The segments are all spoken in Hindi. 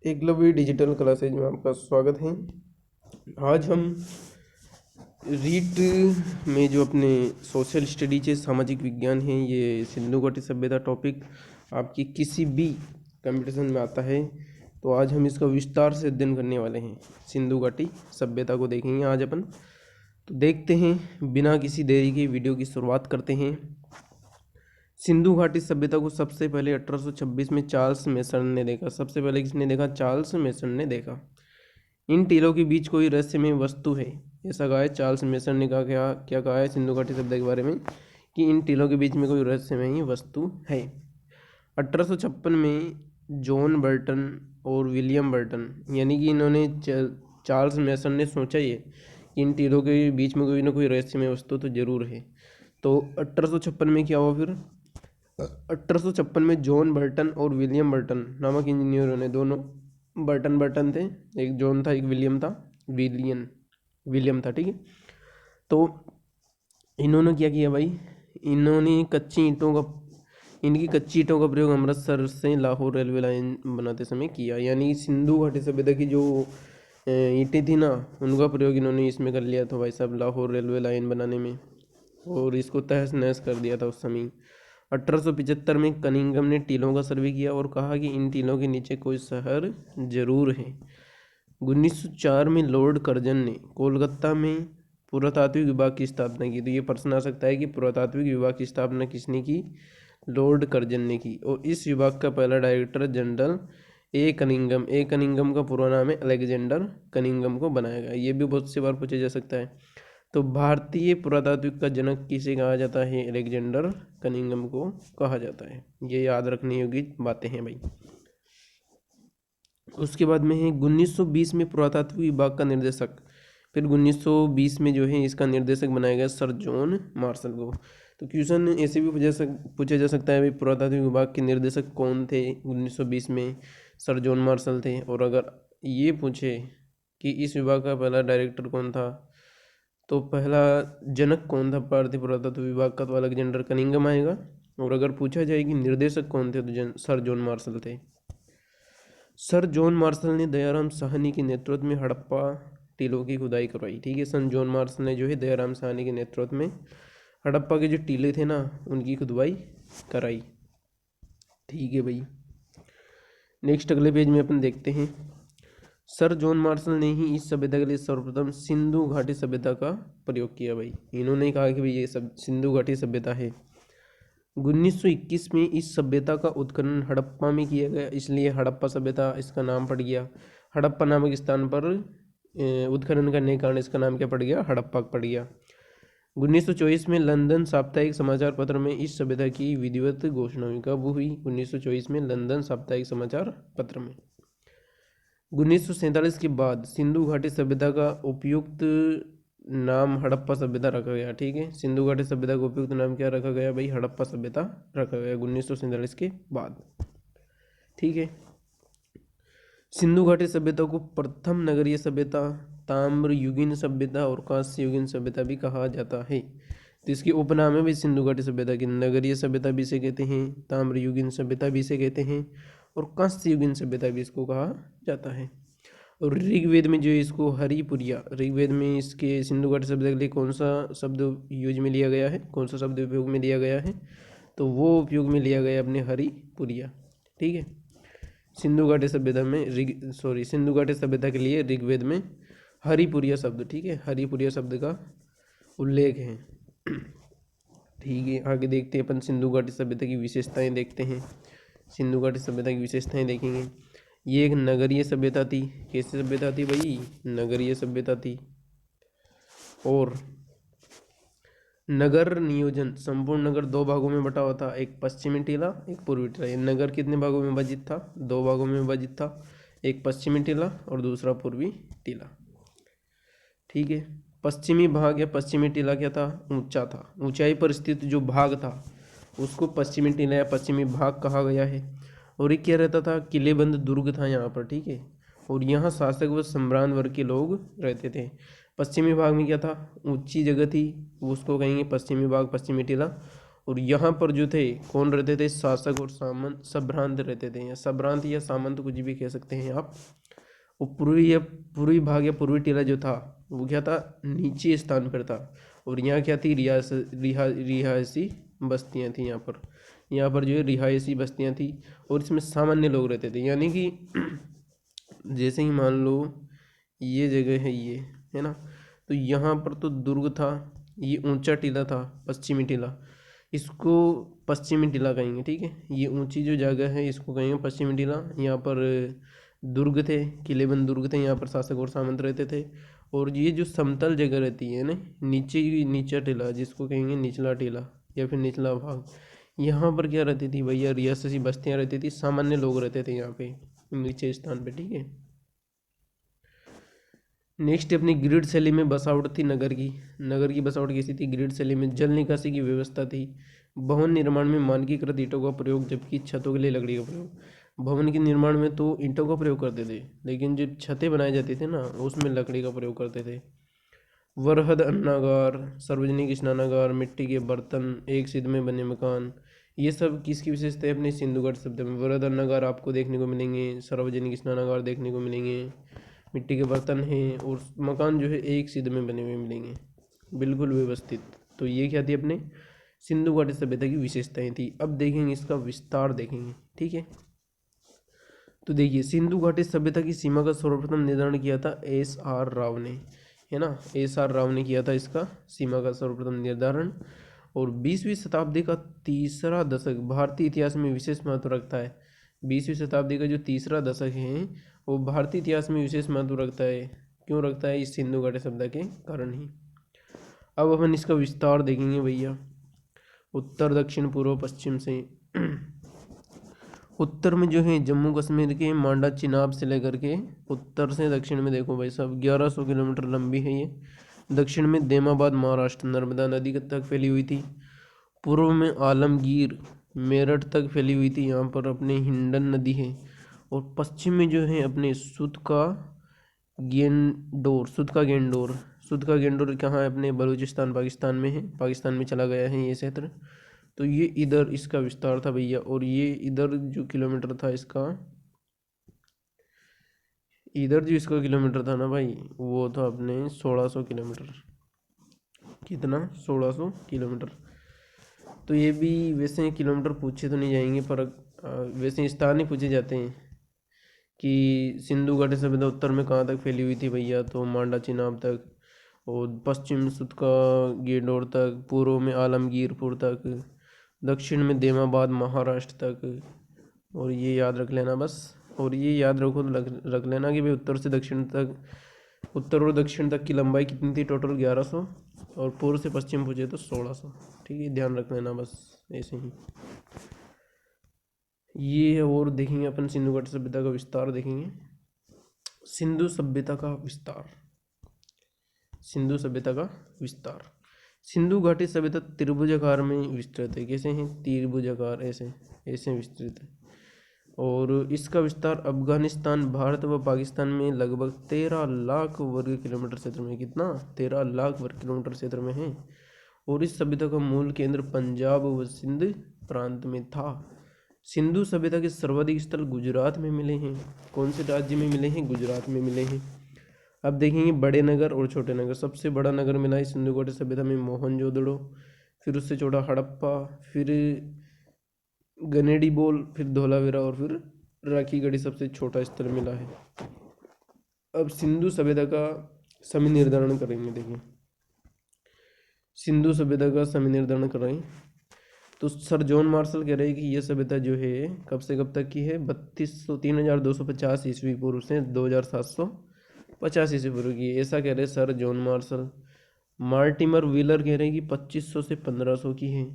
एकलव्य डिजिटल क्लासेज में आपका स्वागत है। आज हम रीट में जो अपने सोशल स्टडीज है, सामाजिक विज्ञान है, ये सिंधु घाटी सभ्यता टॉपिक आपकी किसी भी कंपटीशन में आता है, तो आज हम इसका विस्तार से अध्ययन करने वाले हैं। सिंधु घाटी सभ्यता को देखेंगे आज अपन। तो देखते हैं, बिना किसी देरी के वीडियो की शुरुआत करते हैं। सिंधु घाटी सभ्यता को सबसे पहले 1826 में चार्ल्स मेसन ने देखा। सबसे पहले किसने देखा? चार्ल्स मेसन ने देखा। इन टीलों के बीच कोई रहस्यमय वस्तु है, ऐसा कहा है चार्ल्स मेसन ने। कहा क्या कहा है सिंधु घाटी सभ्यता के बारे में? कि इन टीलों के बीच में कोई रहस्यमय वस्तु है। 1856 में जॉन बर्टन और विलियम बर्टन, यानी कि इन्होंने चार्ल्स मेसन ने सोचा ये कि इन टीलों के बीच में कोई ना कोई रहस्यमय वस्तु तो जरूर है। तो 1856 में क्या हुआ फिर? 1856 में जॉन बर्टन और विलियम बर्टन नामक इंजीनियरों ने, दोनों बर्टन थे, एक जॉन था एक विलियम था, विलियम था, ठीक है। तो इन्होंने क्या किया भाई? इन्होंने इनकी कच्ची ईंटों का प्रयोग अमृतसर से लाहौर रेलवे लाइन बनाते समय किया। यानी सिंधु घाटी सभ्यता की जो ईंटें थी ना, उनका प्रयोग इन्होंने इसमें कर लिया था भाई साहब, लाहौर रेलवे लाइन बनाने में, और इसको तहस नहस कर दिया था उस समय। 1875 में कनिंघम ने टीलों का सर्वे किया और कहा कि इन टीलों के नीचे कोई शहर जरूर है। 1904 में लॉर्ड कर्जन ने कोलकाता में पुरातात्विक विभाग की स्थापना की। तो ये प्रश्न आ सकता है कि पुरातात्विक विभाग की स्थापना किसने की? लॉर्ड कर्जन ने की। और इस विभाग का पहला डायरेक्टर जनरल ए कनिंघम का पूरा नाम है अलेक्जेंडर कनिंघम को बनाया गया। ये भी बहुत सी बार पूछा जा सकता है। तो भारतीय पुरातात्विक का जनक किसे कहा जाता है? अलेक्जेंडर कनिंघम को कहा जाता है। ये याद रखने योग्य बातें हैं भाई। उसके बाद में है 1920 में पुरातात्विक विभाग का निर्देशक, फिर 1920 में जो है इसका निर्देशक बनाया गया सर जॉन मार्शल को। तो क्वेश्चन ऐसे भी पूछा जा सकता है भाई, पुरातात्विक विभाग के निर्देशक कौन थे 1920 में? सर जॉन मार्शल थे। और अगर ये पूछे कि इस विभाग का पहला डायरेक्टर कौन था, तो पहला जनक कौन था भारतीय पुरातत्व विभाग का? तो अलेक्जेंडर कनिंघम आएगा। और अगर पूछा जाए कि निर्देशक कौन थे, तो सर जॉन मार्शल थे। सर जॉन मार्शल ने दयाराम साहनी के नेतृत्व में हड़प्पा टीलों की खुदाई करवाई, ठीक है। सर जॉन मार्शल ने जो है दयाराम साहनी के नेतृत्व में हड़प्पा के जो टीले थे ना, उनकी खुदाई कराई, ठीक है भाई। नेक्स्ट अगले पेज में अपन देखते हैं, सर जॉन मार्शल ने ही इस सभ्यता के लिए सर्वप्रथम सिंधु घाटी सभ्यता का प्रयोग किया भाई। इन्होंने कहा कि भाई ये सब सिंधु घाटी सभ्यता है। 1921 में इस सभ्यता का उत्खनन हड़प्पा में किया गया, इसलिए हड़प्पा सभ्यता इसका नाम पड़ गया। हड़प्पा नामक स्थान पर उत्खनन करने के कारण इसका नाम क्या पड़ गया? हड़प्पा पड़ गया। 1924 में लंदन साप्ताहिक समाचार पत्र में इस सभ्यता की विधिवत घोषणा हुई। कब हुई? 1924 में लंदन साप्ताहिक समाचार पत्र में। 1947 के बाद सिंधु घाटी सभ्यता का उपयुक्त नाम हड़प्पा सभ्यता रखा गया, ठीक है। सिंधु घाटी सभ्यता का उपयुक्त नाम क्या रखा गया भाई? हड़प्पा सभ्यता रखा गया 1947 के बाद, ठीक है। सिंधु घाटी सभ्यता को प्रथम नगरीय सभ्यता, ताम्र युगीन सभ्यता और कांस्य युगीन सभ्यता भी कहा जाता है। तो इसके उपनाम है भाई सिंधु घाटी सभ्यता की। नगरीय सभ्यता भी इसे कहते हैं, ताम्र युगीन सभ्यता भी इसे कहते हैं, और कांस्य युगीन सभ्यता भी इसको कहा जाता है। और ऋग्वेद में जो इसको हरिपुरिया, ऋग्वेद में इसके सिंधु घाटी सभ्यता के लिए कौन सा शब्द यूज में लिया गया है? कौन सा शब्द उपयोग में लिया गया है? तो वो उपयोग में लिया गया अपने हरिपुरिया, ठीक है। सिंधु घाटी सभ्यता में सिंधु घाटी सभ्यता के लिए ऋग्वेद में हरिपुरिया शब्द, ठीक है, हरिपुरिया शब्द का उल्लेख है, ठीक है। आगे देखते हैं अपन सिंधु घाटी सभ्यता की विशेषताएं देखते हैं। सिंधु घाटी सभ्यता की विशेषताएं देखेंगे। ये एक नगरीय सभ्यता थी। कैसी सभ्यता थी भाई? नगरीय सभ्यता थी। और नगर नियोजन, संपूर्ण नगर दो भागों में बटा हुआ था, एक पश्चिमी टीला एक पूर्वी टीला। ये नगर कितने भागों में विभाजित था? दो भागों में विभाजित था, एक पश्चिमी टीला और दूसरा पूर्वी टीला, ठीक है। पश्चिमी भाग या पश्चिमी टीला क्या था? ऊंचा था। ऊंचाई पर स्थित जो भाग था उसको पश्चिमी टीला या पश्चिमी भाग कहा गया है। और ये क्या रहता था? किलेबंद दुर्ग था यहाँ पर, ठीक है। और यहाँ शासक व सम्राट वर्ग के लोग रहते थे। पश्चिमी भाग में क्या था? ऊंची जगह थी, उसको कहेंगे पश्चिमी भाग, पश्चिमी टीला। और यहाँ पर जो थे कौन रहते थे, शासक और सामंत संभ्रांत रहते थे, या संभ्रांत या सामंत कुछ भी कह सकते हैं आप। वो पूर्वी भाग या पूर्वी टीला जो था वो क्या था, नीचे स्थान पर था। और यहाँ क्या थी, रिहायशी बस्तियाँ थी। यहाँ पर जो है रिहायशी बस्तियाँ थी, और इसमें सामान्य लोग रहते थे। यानी कि जैसे ही मान लो ये जगह है, ये है ना, तो यहाँ पर तो दुर्ग था, ये ऊंचा टीला था, पश्चिमी टीला, इसको पश्चिमी टीला कहेंगे, ठीक है। ये ऊंची जो जगह है इसको कहेंगे पश्चिमी टीला। यहाँ पर दुर्ग थे, किलेबंद दुर्ग थे, यहाँ पर शासक और सामंत रहते थे। और ये जो समतल जगह रहती है ना, नीचा टीला जिसको कहेंगे निचला टीला या फिर निचला भाग, यहाँ पर क्या रहती थी भैया, रियासती बस्तियाँ रहती थी, सामान्य लोग रहते थे यहाँ पे नीचे स्थान पे, ठीक है। नेक्स्ट अपनी ग्रिड शैली में बसावट थी नगर की बसावट कैसी थी, ग्रिड शैली में जल निकासी की व्यवस्था थी। भवन निर्माण में मानकीकृत ईंटों का प्रयोग, जबकि छतों के लिए लकड़ी का प्रयोग। भवन के निर्माण में तो ईंटों का प्रयोग करते थे, लेकिन जो छतें बनाए जाते थे ना उसमें लकड़ी का प्रयोग करते थे। वरहद अन्नागार, सार्वजनिक स्नानागार, मिट्टी के बर्तन, एक सिद्ध में बने मकान, ये सब किसकी विशेषता है, अपने सिंधु घाटी सभ्यता में। वरहद अन्नागार आपको देखने को मिलेंगे, सार्वजनिक स्नानागार देखने को मिलेंगे, मिट्टी के बर्तन हैं, और मकान जो है एक सिद्ध में बने हुए मिलेंगे, बिल्कुल व्यवस्थित। तो ये क्या थी, अपने सिंधु घाटी सभ्यता की विशेषताएं थी। अब देखेंगे इसका विस्तार देखेंगे, ठीक है। तो देखिए, सिंधु घाटी सभ्यता की सीमा का सर्वप्रथम निर्धारण किया था SR राव ने, है ना, SR राव ने किया था इसका सीमा का सर्वप्रथम निर्धारण। और 20वीं शताब्दी का तीसरा दशक भारतीय इतिहास में विशेष महत्व रखता है। 20वीं शताब्दी का जो तीसरा दशक है वो भारतीय इतिहास में विशेष महत्व रखता है। क्यों रखता है, इस सिंधु घाटी सभ्यता के कारण ही। अब अपन इसका विस्तार देखेंगे भैया, उत्तर दक्षिण पूर्व पश्चिम से। उत्तर में जो है जम्मू कश्मीर के मांडा चिनाब से लेकर के उत्तर से दक्षिण में देखो भाई साहब 1100 किलोमीटर लंबी है ये। दक्षिण में देमाबाद महाराष्ट्र नर्मदा नदी तक फैली हुई थी। पूर्व में आलमगीर मेरठ तक फैली हुई थी, यहाँ पर अपने हिंडन नदी है। और पश्चिम में जो है अपने सुध का गेंडोर कहाँ है, अपने बलूचिस्तान पाकिस्तान में है, पाकिस्तान में चला गया है ये क्षेत्र। तो ये इधर इसका विस्तार था भैया। और ये इधर जो किलोमीटर था इसका, इधर जो इसका किलोमीटर था ना भाई, वो था अपने 1600 किलोमीटर। कितना, 1600 किलोमीटर। तो ये भी वैसे किलोमीटर पूछे तो नहीं जाएंगे, पर वैसे स्थान ही पूछे जाते हैं कि सिंधु घाटी सभ्यता उत्तर में कहाँ तक फैली हुई थी भैया, तो मांडा चिनाब तक, और पश्चिम सुध का गेंडोर तक, पूर्व में आलमगीरपुर तक, दक्षिण में देमाबाद महाराष्ट्र तक। और ये याद रख लेना बस। और ये याद रखो, रख लेना कि भाई उत्तर से दक्षिण तक, उत्तर और दक्षिण तक की लंबाई कितनी थी, टोटल 1100, और पूर्व से पश्चिम पूछे तो 1600, ठीक है, ध्यान रख लेना बस ऐसे ही। ये और देखेंगे अपन सिंधु घाटी सभ्यता का विस्तार देखेंगे। सिंधु सभ्यता का विस्तार, सिंधु सभ्यता का विस्तार। सिंधु घाटी सभ्यता त्रिभुजाकार में विस्तृत है। कैसे हैं, त्रिभुजाकार, ऐसे ऐसे विस्तृत है। और इसका विस्तार अफगानिस्तान, भारत व पाकिस्तान में लगभग 13 लाख वर्ग किलोमीटर क्षेत्र में, कितना, 13 लाख वर्ग किलोमीटर क्षेत्र में है। और इस सभ्यता का मूल केंद्र पंजाब व सिंध प्रांत में था। सिंधु सभ्यता के सर्वाधिक स्थल गुजरात में मिले हैं। कौन से राज्य में मिले हैं, गुजरात में मिले हैं। अब देखेंगे बड़े नगर और छोटे नगर। सबसे बड़ा नगर मिला है सिंधु घाटी सभ्यता में मोहनजोदड़ो, फिर उससे छोटा हड़प्पा, फिर गनेडीबोल, फिर धोलावीरा, और फिर राखीगढ़ी सबसे छोटा स्थल मिला है। अब सिंधु सभ्यता का समय निर्धारण करेंगे। देखिए, सिंधु सभ्यता का समय निर्धारण करें तो सर जॉन मार्शल कह रहे हैं कि यह सभ्यता जो है कब से कब तक की है, 3250 ईस्वी पूर्व से 2750 ईस्वी पूर्व की। ऐसा कह रहे हैं sir John Marshall. Mortimer wheeler कह रहे हैं कि 2500 से 1500 की है।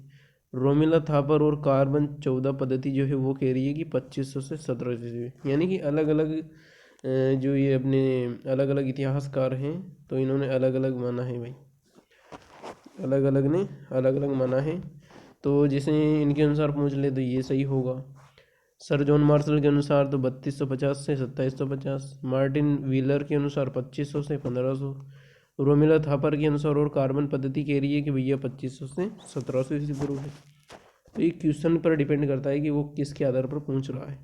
रोमिला थापर और कार्बन 14 पद्धति जो है वो कह रही है कि 2500 से 1700 ईस्वी। यानी कि अलग अलग जो ये अपने अलग अलग इतिहासकार हैं तो इन्होंने अलग अलग माना है भाई, अलग अलग ने अलग अलग माना है। तो जैसे इनके अनुसार पूछ ले तो ये सही होगा। सर जॉन मार्शल के अनुसार तो 3250 से 2750, मार्टिन व्हीलर के अनुसार 2500 से 1500, रोमिला थापर के अनुसार और कार्बन पद्धति कह रही है कि भैया 2500 से 1700 ईस्वी पूर्व है। तो ये क्वेश्चन पर डिपेंड करता है कि वो किसके आधार पर पूछ रहा है।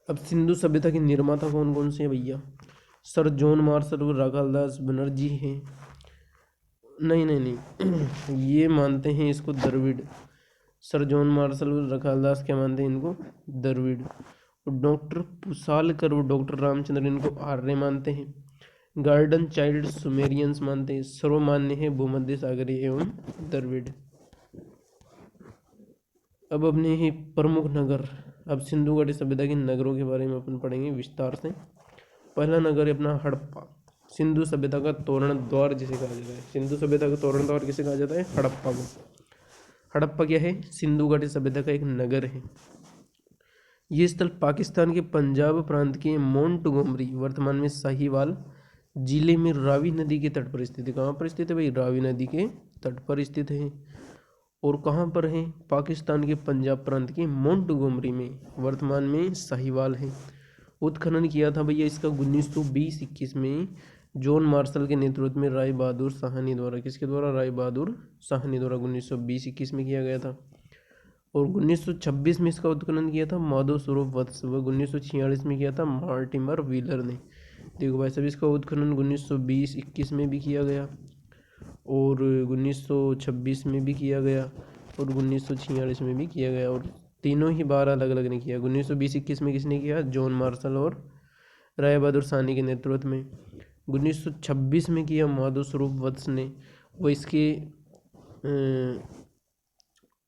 अब सिंधु सभ्यता के निर्माता कौन कौन से हैं भैया? सर जॉन मार्शल और राखालदास बनर्जी हैं। नहीं नहीं नहीं ये मानते हैं इसको द्रविड़। सर जॉन मार्शल और राखालदास क्या मानते हैं इनको? द्रविड़। और डॉक्टर पुसालकर और डॉक्टर रामचंद्र इनको आर्य मानते हैं। गार्डन चाइल्ड सुमेरियंस मानते हैं। सर्वमान्य है भूमध्य सागरीय एवं द्रविड़। अब अपने ही प्रमुख नगर, अब सिंधु घाटी सभ्यता के नगरों के बारे में अपन पढ़ेंगे विस्तार से। पहला नगर है अपना हड़प्पा। सिंधु सभ्यता का तोरण द्वार जिसे कहा जाता है, सिंधु सभ्यता का तोरण द्वार किसे कहा जाता है? हड़प्पा को। हड़प्पा क्या है? सिंधु घाटी सभ्यता का एक नगर है। ये स्थल पाकिस्तान के पंजाब प्रांत के मोंटगोमरी, वर्तमान में साहिवाल जिले में रावी नदी के तट पर स्थित है। कहाँ पर स्थित है भाई? रावी नदी के तट पर स्थित है। और कहाँ पर है? पाकिस्तान के पंजाब प्रांत के मोंटगोमरी में, वर्तमान में साहिवाल है। उत्खनन किया था भैया इसका 1920-21 में जॉन मार्शल के नेतृत्व में राय बहादुर साहनी द्वारा। किसके द्वारा? राय बहादुर साहनी द्वारा 1920-21 में किया गया था। और 1926 में इसका उत्खनन किया था माधव स्वरूप वत्स, व 1946 में किया था मार्टिमर व्हीलर ने। देखो भाई साहब, इसका उत्खनन 1920-21 में भी किया गया और 1926 में भी किया गया और 1946 में भी किया गया, और तीनों ही बार अलग अलग ने किया। 1920-21 में किसने किया? जॉन मार्शल और राय बहादुर साहनी के नेतृत्व में। 1926 में किया माधव स्वरूप वत्स ने, वो इसके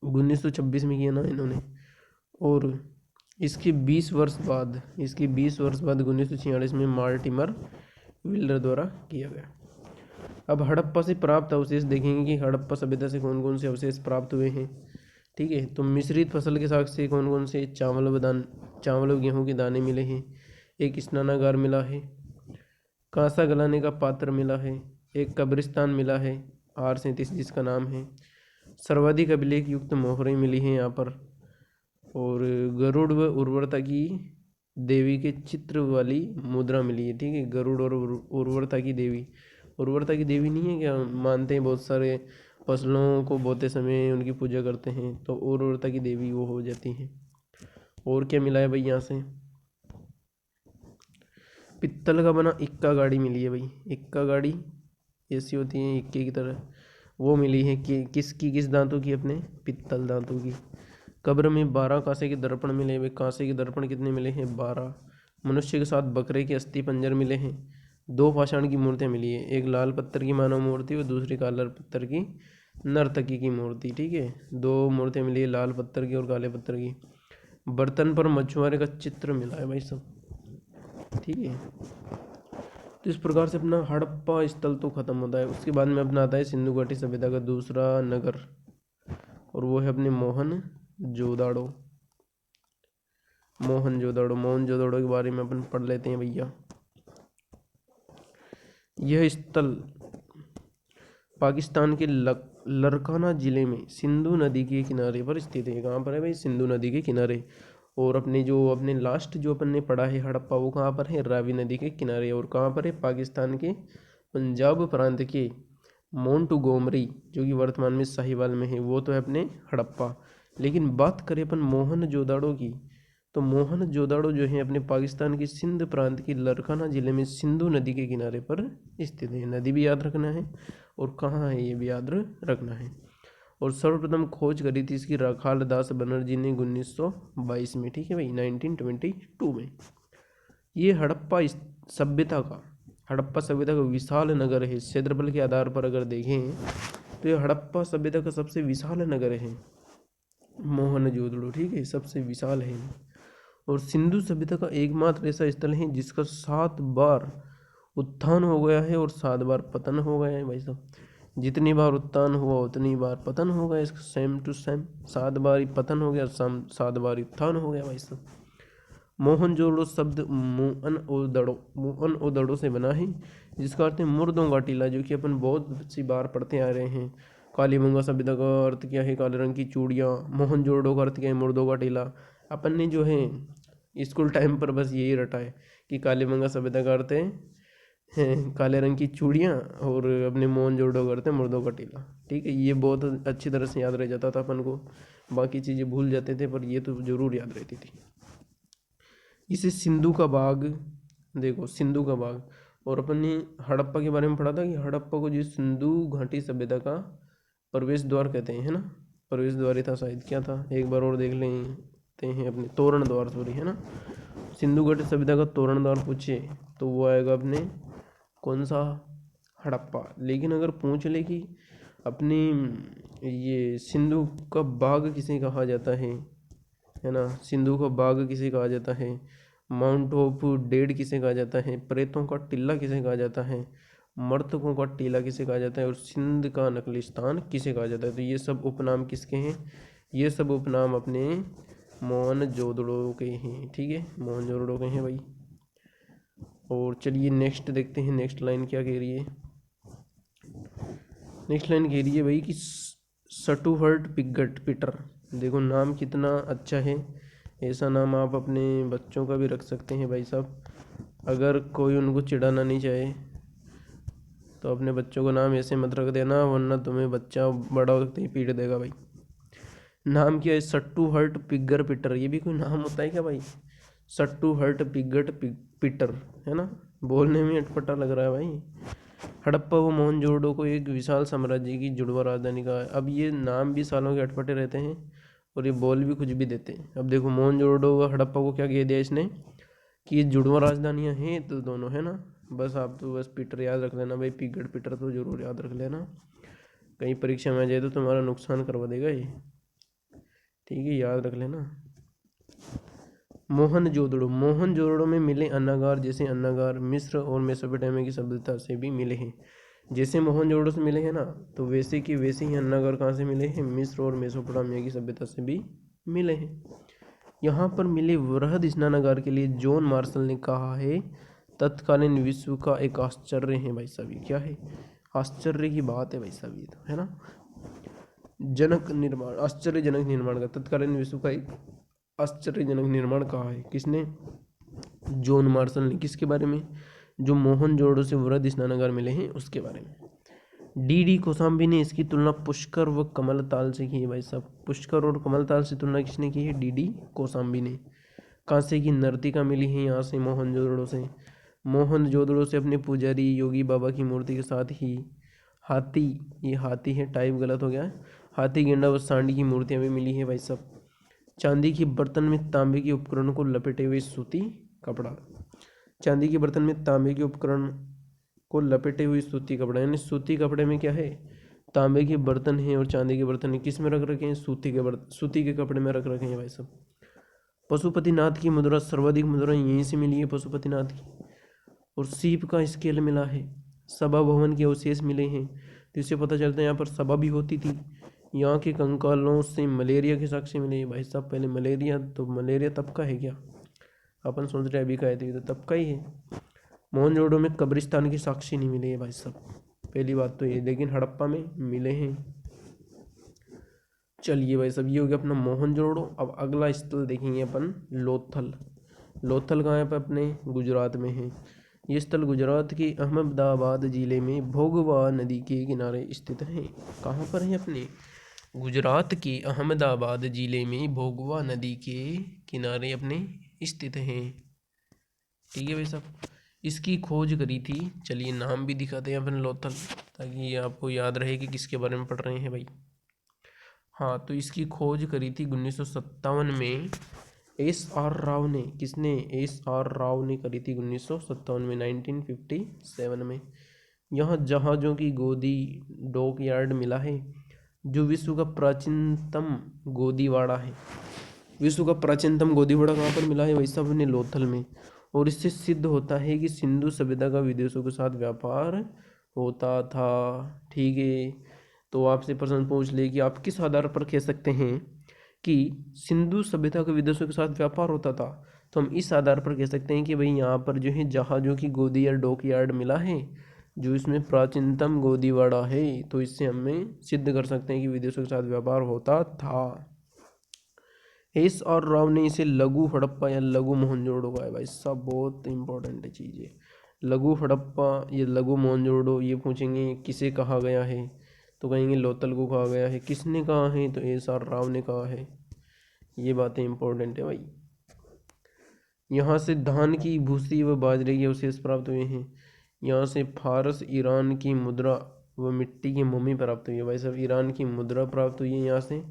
1926 में किया ना इन्होंने। और इसके 20 वर्ष बाद 1946 में मार्टिमर व्हीलर द्वारा किया गया। अब हड़प्पा से प्राप्त अवशेष देखेंगे कि हड़प्पा सभ्यता से कौन कौन से अवशेष प्राप्त हुए हैं। ठीक है, तो मिश्रित फसल के साक्ष्य कौन कौन से? चावल और गेहूं के दाने मिले हैं। एक स्नानागार मिला है। कांसा गलाने का पात्र मिला है। एक कब्रिस्तान मिला है R37 जिसका नाम है। सर्वाधिक अभिलेख युक्त मोहरें मिली हैं यहाँ पर। और गरुड़ व उर्वरता की देवी के चित्र वाली मुद्रा मिली है। ठीक है, गरुड़ और उर्वरता की देवी। उर्वरता की देवी नहीं है क्या? मानते हैं बहुत सारे फसलों को बोते समय उनकी पूजा करते हैं, तो उर्वरता की देवी वो हो जाती हैं। और क्या मिला है भाई यहाँ से? पित्तल का बना इक्का गाड़ी मिली है भाई। इक्का गाड़ी ऐसी होती है इक्के की तरह, वो मिली है कि किस दांतों की? अपने पित्तल दांतों की। कब्र में 12 कांसे के दर्पण मिले हुए। कांसे के दर्पण कितने मिले हैं? 12। मनुष्य के साथ बकरे के अस्थि पंजर मिले हैं। 2 पाषाण की मूर्तियाँ मिली है, एक लाल पत्थर की मानव मूर्ति और दूसरी काला पत्थर की नर्तकी की मूर्ति। ठीक है, 2 मूर्तियाँ मिली है, लाल पत्थर की और काले पत्थर की। बर्तन पर मछुआरे का चित्र मिला है भाई सब। ठीक है, तो इस प्रकार से अपना हड़प्पा स्थल तो खत्म होता है। उसके बाद में अपना आता है सिंधु घाटी सभ्यता का दूसरा नगर, और वो है अपने मोहनजोदाड़ो। मोहनजोदाड़ो के बारे में अपन पढ़ लेते हैं भैया। यह स्थल पाकिस्तान के लरकाना जिले में सिंधु नदी के किनारे पर स्थित है। कहाँ पर है भाई? सिंधु नदी के किनारे। और अपने लास्ट जो अपन ने पढ़ा है हड़प्पा, वो कहाँ पर है? रावी नदी के किनारे। और कहाँ पर है? पाकिस्तान के पंजाब प्रांत के मोंटगोमरी, जो कि वर्तमान में साहिवाल में है, वो तो है अपने हड़प्पा। लेकिन बात करें अपन मोहनजोदाड़ो की, तो मोहनजोदाड़ो जो है अपने पाकिस्तान के सिंध प्रांत के लरकाना जिले में सिंधु नदी के किनारे पर स्थित है। नदी भी याद रखना है और कहाँ है ये भी याद रखना है। और सर्वप्रथम खोज करी थी इसकी राखालदास बनर्जी ने 1922 में। ठीक है भाई, 1922 में। ये हड़प्पा सभ्यता का विशाल नगर है। क्षेत्रफल के आधार पर अगर देखें तो ये हड़प्पा सभ्यता का सबसे विशाल नगर है मोहनजोदड़ो। ठीक है, सबसे विशाल है। और सिंधु सभ्यता का एकमात्र ऐसा स्थल है जिसका 7 बार उत्थान हो गया है और 7 बार पतन हो गया है भाई साहब। जितनी बार उत्थान हुआ उतनी बार पतन हो गया, इसका सेम टू सेम। 7 बार ही पतन हो गया, 7 बार उत्थान हो गया भाई साहब। मोहनजोदड़ो शब्द मुअन ओ दड़ो से बना है, जिसका अर्थ है मुर्दों का टीला, जो कि अपन बहुत सी बार पढ़ते आ रहे हैं। कालीबंगा सभ्यता का अर्थ क्या है? काले रंग की चूड़ियाँ। मोहनजोदड़ो का अर्थ क्या है? मुर्दों का टीला। अपन ने जो है स्कूल टाइम पर बस यही रटा है कि कालीबंगा सभ्यता का अर्थ है हैं काले रंग की चूड़ियाँ और अपने मोहनजोदड़ो करते मुर्दों का टीला। ठीक है, ये बहुत अच्छी तरह से याद रह जाता था अपन को, बाकी चीज़ें भूल जाते थे पर ये तो ज़रूर याद रहती थी। इसे सिंधु का बाग, देखो सिंधु का बाग। और अपन ने हड़प्पा के बारे में पढ़ा था कि हड़प्पा को जो सिंधु घाटी सभ्यता का प्रवेश द्वार कहते हैं, है ना, प्रवेश द्वार ही था शायद, क्या था एक बार और देख लेते हैं, अपने तोरण द्वार सॉरी, है ना। सिंधु घाटी सभ्यता का तोरण द्वार पूछे तो वो आएगा अपने कौन सा, हड़प्पा। लेकिन अगर पूछ ले कि अपनी ये सिंधु का बाग किसे कहा जाता है ना, सिंधु का बाग किसे कहा जाता है, माउंट ऑफ डेड किसे कहा जाता है, प्रेतों का टिल्ला किसे कहा जाता है, मर्तकों का टीला किसे कहा जाता है, और सिंध का नकलिस्तान किसे कहा जाता है। तो ये सब उपनाम किसके हैं, ये सब उपनाम अपने मोहनजोदड़ो के हैं। ठीक है, मोहनजोदड़ो के हैं भाई। और चलिए नेक्स्ट देखते हैं, नेक्स्ट लाइन क्या कह रही है। नेक्स्ट लाइन कह रही है भाई कि सटुहर्ट पिगट पीटर। देखो नाम कितना अच्छा है, ऐसा नाम आप अपने बच्चों का भी रख सकते हैं भाई साहब। अगर कोई उनको चिढ़ाना नहीं चाहे तो अपने बच्चों को नाम ऐसे मत रख देना, वरना तुम्हें बच्चा बड़ा होते ही पीट देगा भाई। नाम क्या है, सट्टू हर्ट पिगर पीटर, ये भी कोई नाम होता है क्या भाई, सट्टू हर्ट पिगट पीटर, है ना, बोलने में अटपटा लग रहा है भाई। हड़प्पा व मोहनजोदड़ो को एक विशाल साम्राज्य की जुड़वा राजधानी का है। अब ये नाम भी सालों के अटपटे रहते हैं और ये बोल भी कुछ भी देते हैं। अब देखो मोहनजोदड़ो व हड़प्पा को क्या कह दिया इसने कि ये जुड़वा राजधानियाँ हैं तो दोनों, है ना। बस आप तो बस पीटर याद रख लेना भाई, पिगड़ पीटर तो जरूर याद रख लेना, कहीं परीक्षा में आ जाए तो तुम्हारा नुकसान करवा देगा ये। ठीक है, याद रख लेना। मोहनजोदड़ो में मिले अन्नागार, जैसे अन्नागार मिस्र और मेसोपोटामिया की सभ्यता से भी मिले हैं। जैसे मोहनजोदड़ो से मिले हैं ना, तो वैसे कि वैसे ही अन्नागार कहाँ से मिले हैं, मिस्र और मेसोपोटामिया की सभ्यता से भी मिले हैं। यहाँ पर मिले वृहद स्नानागार के लिए जॉन मार्शल ने कहा है तत्कालीन विश्व का एक आश्चर्य है। भाई साहब ये क्या है, आश्चर्य की बात है भाई साहब, ये तो है ना। जनक निर्माण, आश्चर्यजनक निर्माण का, तत्कालीन विश्व का एक आश्चर्यजनक निर्माण कहा है किसने, जॉन मार्शल ने। किसके बारे में, जो मोहनजोदड़ो से वृहद स्नानागार मिले हैं उसके बारे में। डी कोसाम्बी ने इसकी तुलना पुष्कर व कमल ताल से की है। भाई साहब पुष्कर और कमल ताल से तुलना किसने की है, डी कोसाम्बी ने। कांसे की नर्तिका मिली है यहाँ से, मोहनजोदड़ो से। मोहनजोदड़ो से अपने पुजारी योगी बाबा की मूर्ति के साथ ही हाथी, ये हाथी है टाइप गलत हो गया, हाथी गेंडा व सांडी की मूर्तियाँ भी मिली है भाई साहब। चांदी के बर्तन में तांबे के उपकरणों को लपेटे हुए सूती कपड़ा, चांदी के बर्तन में तांबे के उपकरण को लपेटे हुए सूती कपड़ा, यानी सूती कपड़े में क्या है, तांबे के बर्तन हैं और चांदी के बर्तन हैं, किस में रख रखे हैं, सूती के कपड़े में रख रखे हैं भाई साहब। पशुपतिनाथ की मुद्रा, सर्वाधिक मुद्रा यहीं से मिली है पशुपतिनाथ की। और सीप का स्केल मिला है, सभा भवन के अवशेष मिले हैं, तो इससे पता चलता है यहाँ पर सभा भी होती थी। यहाँ के कंकालों से मलेरिया के साक्ष्य मिले हैं। भाई साहब पहले मलेरिया, तो मलेरिया तब का है क्या, अपन सोच रहे अभी का है, तो तब का ही है। मोहनजोदड़ो में कब्रिस्तान के साक्ष्य नहीं मिले हैं भाई साहब, पहली बात तो ये, लेकिन हड़प्पा में मिले हैं। चलिए भाई साहब ये हो गया अपना मोहनजोदड़ो। अब अगला स्थल देखेंगे अपन, लोथल। लोथल कहाँ है, पर अपने गुजरात में है। ये स्थल गुजरात के अहमदाबाद जिले में भोगवा नदी के किनारे स्थित है। कहाँ पर है, अपने गुजरात के अहमदाबाद जिले में भोगवा नदी के किनारे अपने स्थित हैं। ठीक है भाई साहब, इसकी खोज करी थी, चलिए नाम भी दिखाते हैं अपन लोथल, ताकि ये आपको याद रहे कि किसके बारे में पढ़ रहे हैं भाई। हाँ, तो इसकी खोज करी थी 1957 में S.R. राव ने। किसने, S.R. राव ने करी थी 1957 में, 1957 में। यहाँ जहाज़ों की गोदी डॉक यार्ड मिला है, जो विश्व का प्राचीनतम गोदीवाड़ा है। विश्व का प्राचीनतम गोदीवाड़ा कहाँ पर मिला है भाई साहब, ने लोथल में। और इससे सिद्ध होता है कि सिंधु सभ्यता का विदेशों के साथ व्यापार होता था। ठीक है, तो आपसे प्रश्न पूछ ले कि आप किस आधार पर कह सकते हैं कि सिंधु सभ्यता का विदेशों के साथ व्यापार होता था, तो हम इस आधार पर कह सकते हैं कि भाई यहाँ पर जो है जहाज़ों की गोदी या डॉक यार्ड मिला है, जो इसमें प्राचीनतम गोदीवाड़ा है, तो इससे हमें सिद्ध कर सकते हैं कि विदेशों के साथ व्यापार होता था। S.R. राव ने इसे लघु हड़प्पा या लघु मोहनजोदड़ो का है। भाई सब बहुत इंपॉर्टेंट चीज़ है, लघु हड़प्पा, ये लघु मोहनजोदड़ो, ये पूछेंगे किसे कहा गया है, तो कहेंगे लोथल को कहा गया है। किसने कहा है, तो एस.आर. राव ने कहा है। ये बातें इंपॉर्टेंट है भाई। यहाँ से धान की भूसी व बाजरे के अवशेष प्राप्त हुए हैं। यहाँ से फारस ईरान की मुद्रा व मिट्टी की मम्मी प्राप्त हुई है। भाई साहब ईरान की मुद्रा प्राप्त हुई है यहाँ से,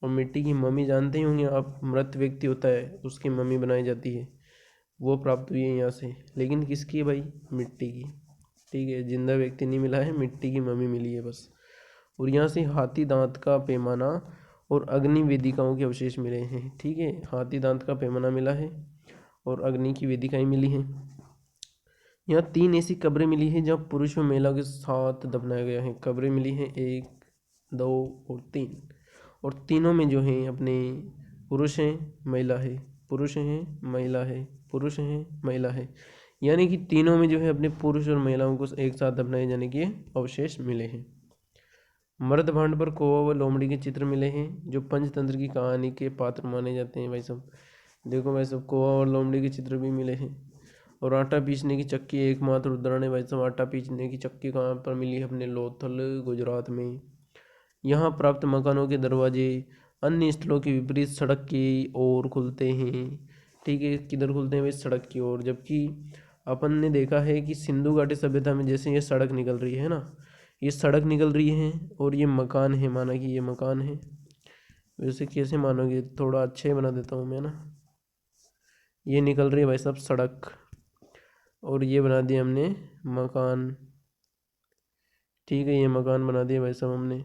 और मिट्टी की मम्मी जानते ही होंगे आप, मृत व्यक्ति होता है उसकी मम्मी बनाई जाती है, वो प्राप्त हुई है यहाँ से। लेकिन किसकी है भाई, मिट्टी की। ठीक है, जिंदा व्यक्ति नहीं मिला है, मिट्टी की मम्मी मिली है बस। और यहाँ से हाथी दांत का पैमाना और अग्नि वेदिकाओं के अवशेष मिले हैं। ठीक है, हाथी दांत का पैमाना मिला है और अग्नि की वेदिकाएं मिली हैं। यहाँ 3 ऐसी कब्रें मिली हैं जहाँ पुरुष व महिला के साथ दफनाया गया है। कब्रें मिली हैं 1, 2 और 3, और तीनों में जो हैं अपने पुरुष हैं, महिला है, पुरुष हैं, महिला है, पुरुष हैं, महिला है। यानी कि तीनों में जो है अपने पुरुष और महिलाओं को एक साथ दफनाए जाने के अवशेष मिले हैं। मर्द भांड पर कौवा व लोमड़ी के चित्र मिले हैं जो पंचतंत्र की कहानी के पात्र माने जाते हैं। भाई सब देखो, भाई सब कौवा और लोमड़ी के चित्र भी मिले हैं। और आटा पीसने की चक्की एकमात्र उदाहरण है। भाई सब आटा पीसने की चक्की कहाँ पर मिली है, अपने लोथल गुजरात में। यहाँ प्राप्त मकानों के दरवाजे अन्य स्थलों के विपरीत सड़क की ओर खुलते हैं। ठीक है, किधर खुलते हैं भाई, सड़क की ओर। जबकि अपन ने देखा है कि सिंधु घाटी सभ्यता में जैसे ये सड़क निकल रही है ना, ये सड़क निकल रही है और ये मकान है, माना कि ये मकान है। वैसे कैसे मानोगे, थोड़ा अच्छे बना देता हूँ मैं ना। ये निकल रही है भाई साहब सड़क, और ये बना दिया हमने मकान। ठीक है, ये मकान बना दिया भाई साहब हमने।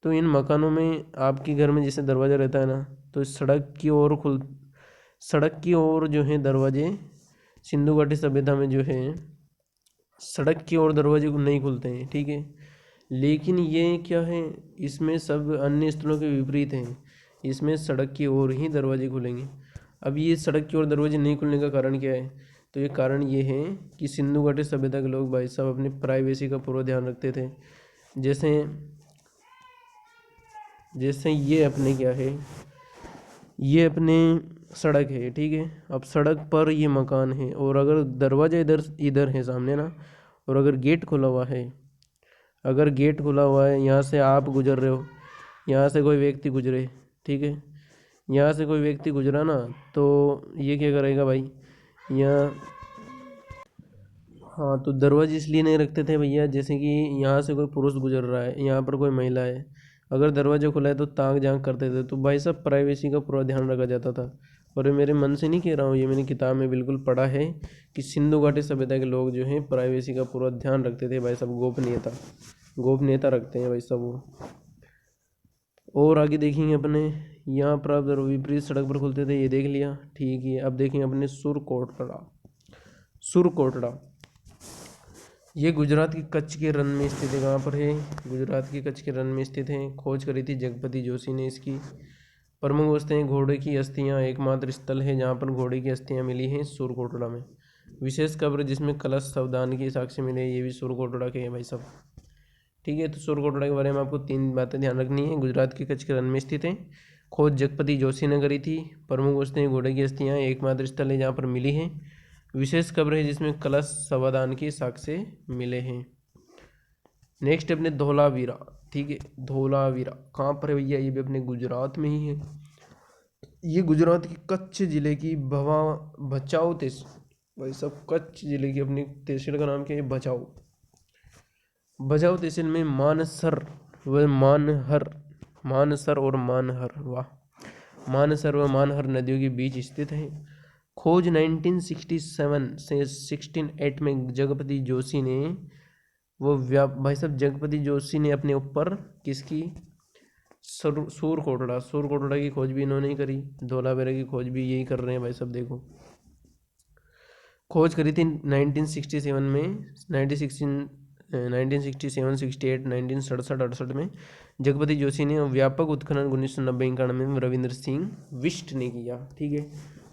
तो इन मकानों में आपके घर में जैसे दरवाज़ा रहता है ना, तो सड़क की ओर जो है दरवाजे, सिंधु घाटी सभ्यता में जो है सड़क की ओर दरवाजे को नहीं खुलते हैं। ठीक है, लेकिन ये क्या है, इसमें सब अन्य स्थलों के विपरीत हैं, इसमें सड़क की ओर ही दरवाजे खुलेंगे। अब ये सड़क की ओर दरवाजे नहीं खुलने का कारण क्या है, तो ये कारण ये है कि सिंधु घाटी सभ्यता के लोग भाई साहब अपनी प्राइवेसी का पूरा ध्यान रखते थे। जैसे ये अपने क्या है, ये अपने सड़क है। ठीक है, अब सड़क पर ये मकान है, और अगर दरवाजा इधर है सामने ना, और अगर गेट खुला हुआ है, यहाँ से आप गुजर रहे हो, यहाँ से कोई व्यक्ति गुजरे, ठीक है, यहाँ से कोई व्यक्ति गुजरा ना, तो ये क्या करेगा भाई, यहाँ, हाँ, तो दरवाजे इसलिए नहीं रखते थे भैया, जैसे कि यहाँ से कोई पुरुष गुजर रहा है, यहाँ पर कोई महिला है, अगर दरवाजा खुला है तो ताक झांक करते थे। तो भाई साहब प्राइवेसी का पूरा ध्यान रखा जाता था। और ये मेरे मन से नहीं कह रहा हूँ, ये मैंने किताब में बिल्कुल पढ़ा है कि सिंधु घाटी सभ्यता के लोग जो हैं प्राइवेसी का पूरा ध्यान रखते थे भाई साहब, गोपनीयता रखते हैं भाई साहब वो। और आगे देखेंगे अपने, यहाँ पर आप विपरीत सड़क पर खुलते थे, ये देख लिया। ठीक है, अब देखेंगे अपने सुरकोटड़ा। ये गुजरात के कच्छ के रण में स्थित है। कहाँ पर है, गुजरात के कच्छ के रण में स्थित है। खोज करी थी जगपति जोशी ने इसकी। प्रमुख वस्तुएं घोड़े की अस्थियां, एकमात्र स्थल है जहाँ पर घोड़े की अस्थियां मिली हैं सुरकोटड़ा में। विशेष कब्र जिसमें कलश सावधान की साक्ष्य मिले, ये भी सुरकोटड़ा के हैं भाई साहब। ठीक है, तो सुरकोटड़ा के बारे में आपको 3 बातें ध्यान रखनी है। गुजरात के कच्छ के रण में स्थित है, खोज जगपति जोशी ने करी थी, प्रमुख वस्तुएं घोड़े की अस्थियां, एकमात्र स्थल है जहाँ पर मिली हैं, विशेष कब्र है जिसमें कलश सावधान के साक्ष्य मिले हैं। नेक्स्ट अपने धोलावीरा। ठीक है, धोलावीरा कहाँ पर है भैया, ये भी अपने गुजरात में ही है। ये गुजरात के कच्छ जिले की भचाऊ तहसील, भाई सब कच्छ जिले की अपनी तहसील का नाम क्या है, भचाऊ तहसील में मानसर और मानहर नदियों के बीच स्थित है। खोज 1967 से 1608 में जगपति जोशी ने भाई साहब जगपति जोशी ने अपने ऊपर किसकी, सुरकोटड़ा की खोज भी इन्होंने ही करी। धोलावीरा की खोज भी यही कर रहे हैं भाई साहब। देखो, खोज करी थी 1967 में, 1967, 68, 1967-68 में जगपति जोशी ने। व्यापक उत्खनन 1990-91 में रविंद्र सिंह बिष्ट ने किया। ठीक है,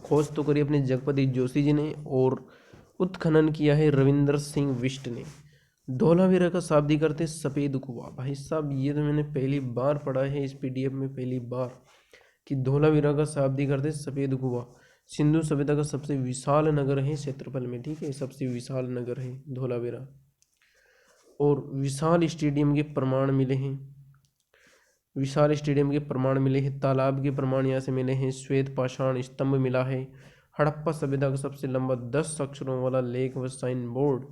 खोज तो करी अपने जगपति जोशी जी ने और उत्खनन किया है रविंद्र सिंह बिष्ट ने। धोलावीरा का शाब्दिक अर्थ है सफ़ेद कुआं। भाई साहब ये तो मैंने पहली बार पढ़ा है इस PDF में, पहली बार, कि धोलावीरा का शाब्दिक अर्थ है सफ़ेद कुआं। सिंधु सभ्यता का सबसे विशाल नगर है क्षेत्रफल में, ठीक है, सबसे विशाल नगर है धोलावीरा। और विशाल स्टेडियम के प्रमाण मिले हैं, विशाल स्टेडियम के प्रमाण मिले हैं, तालाब के प्रमाण यहाँ से मिले हैं, श्वेत पाषाण स्तंभ मिला है, हड़प्पा सभ्यता का सबसे लंबा 10 अक्षरों वाला लेख व साइन बोर्ड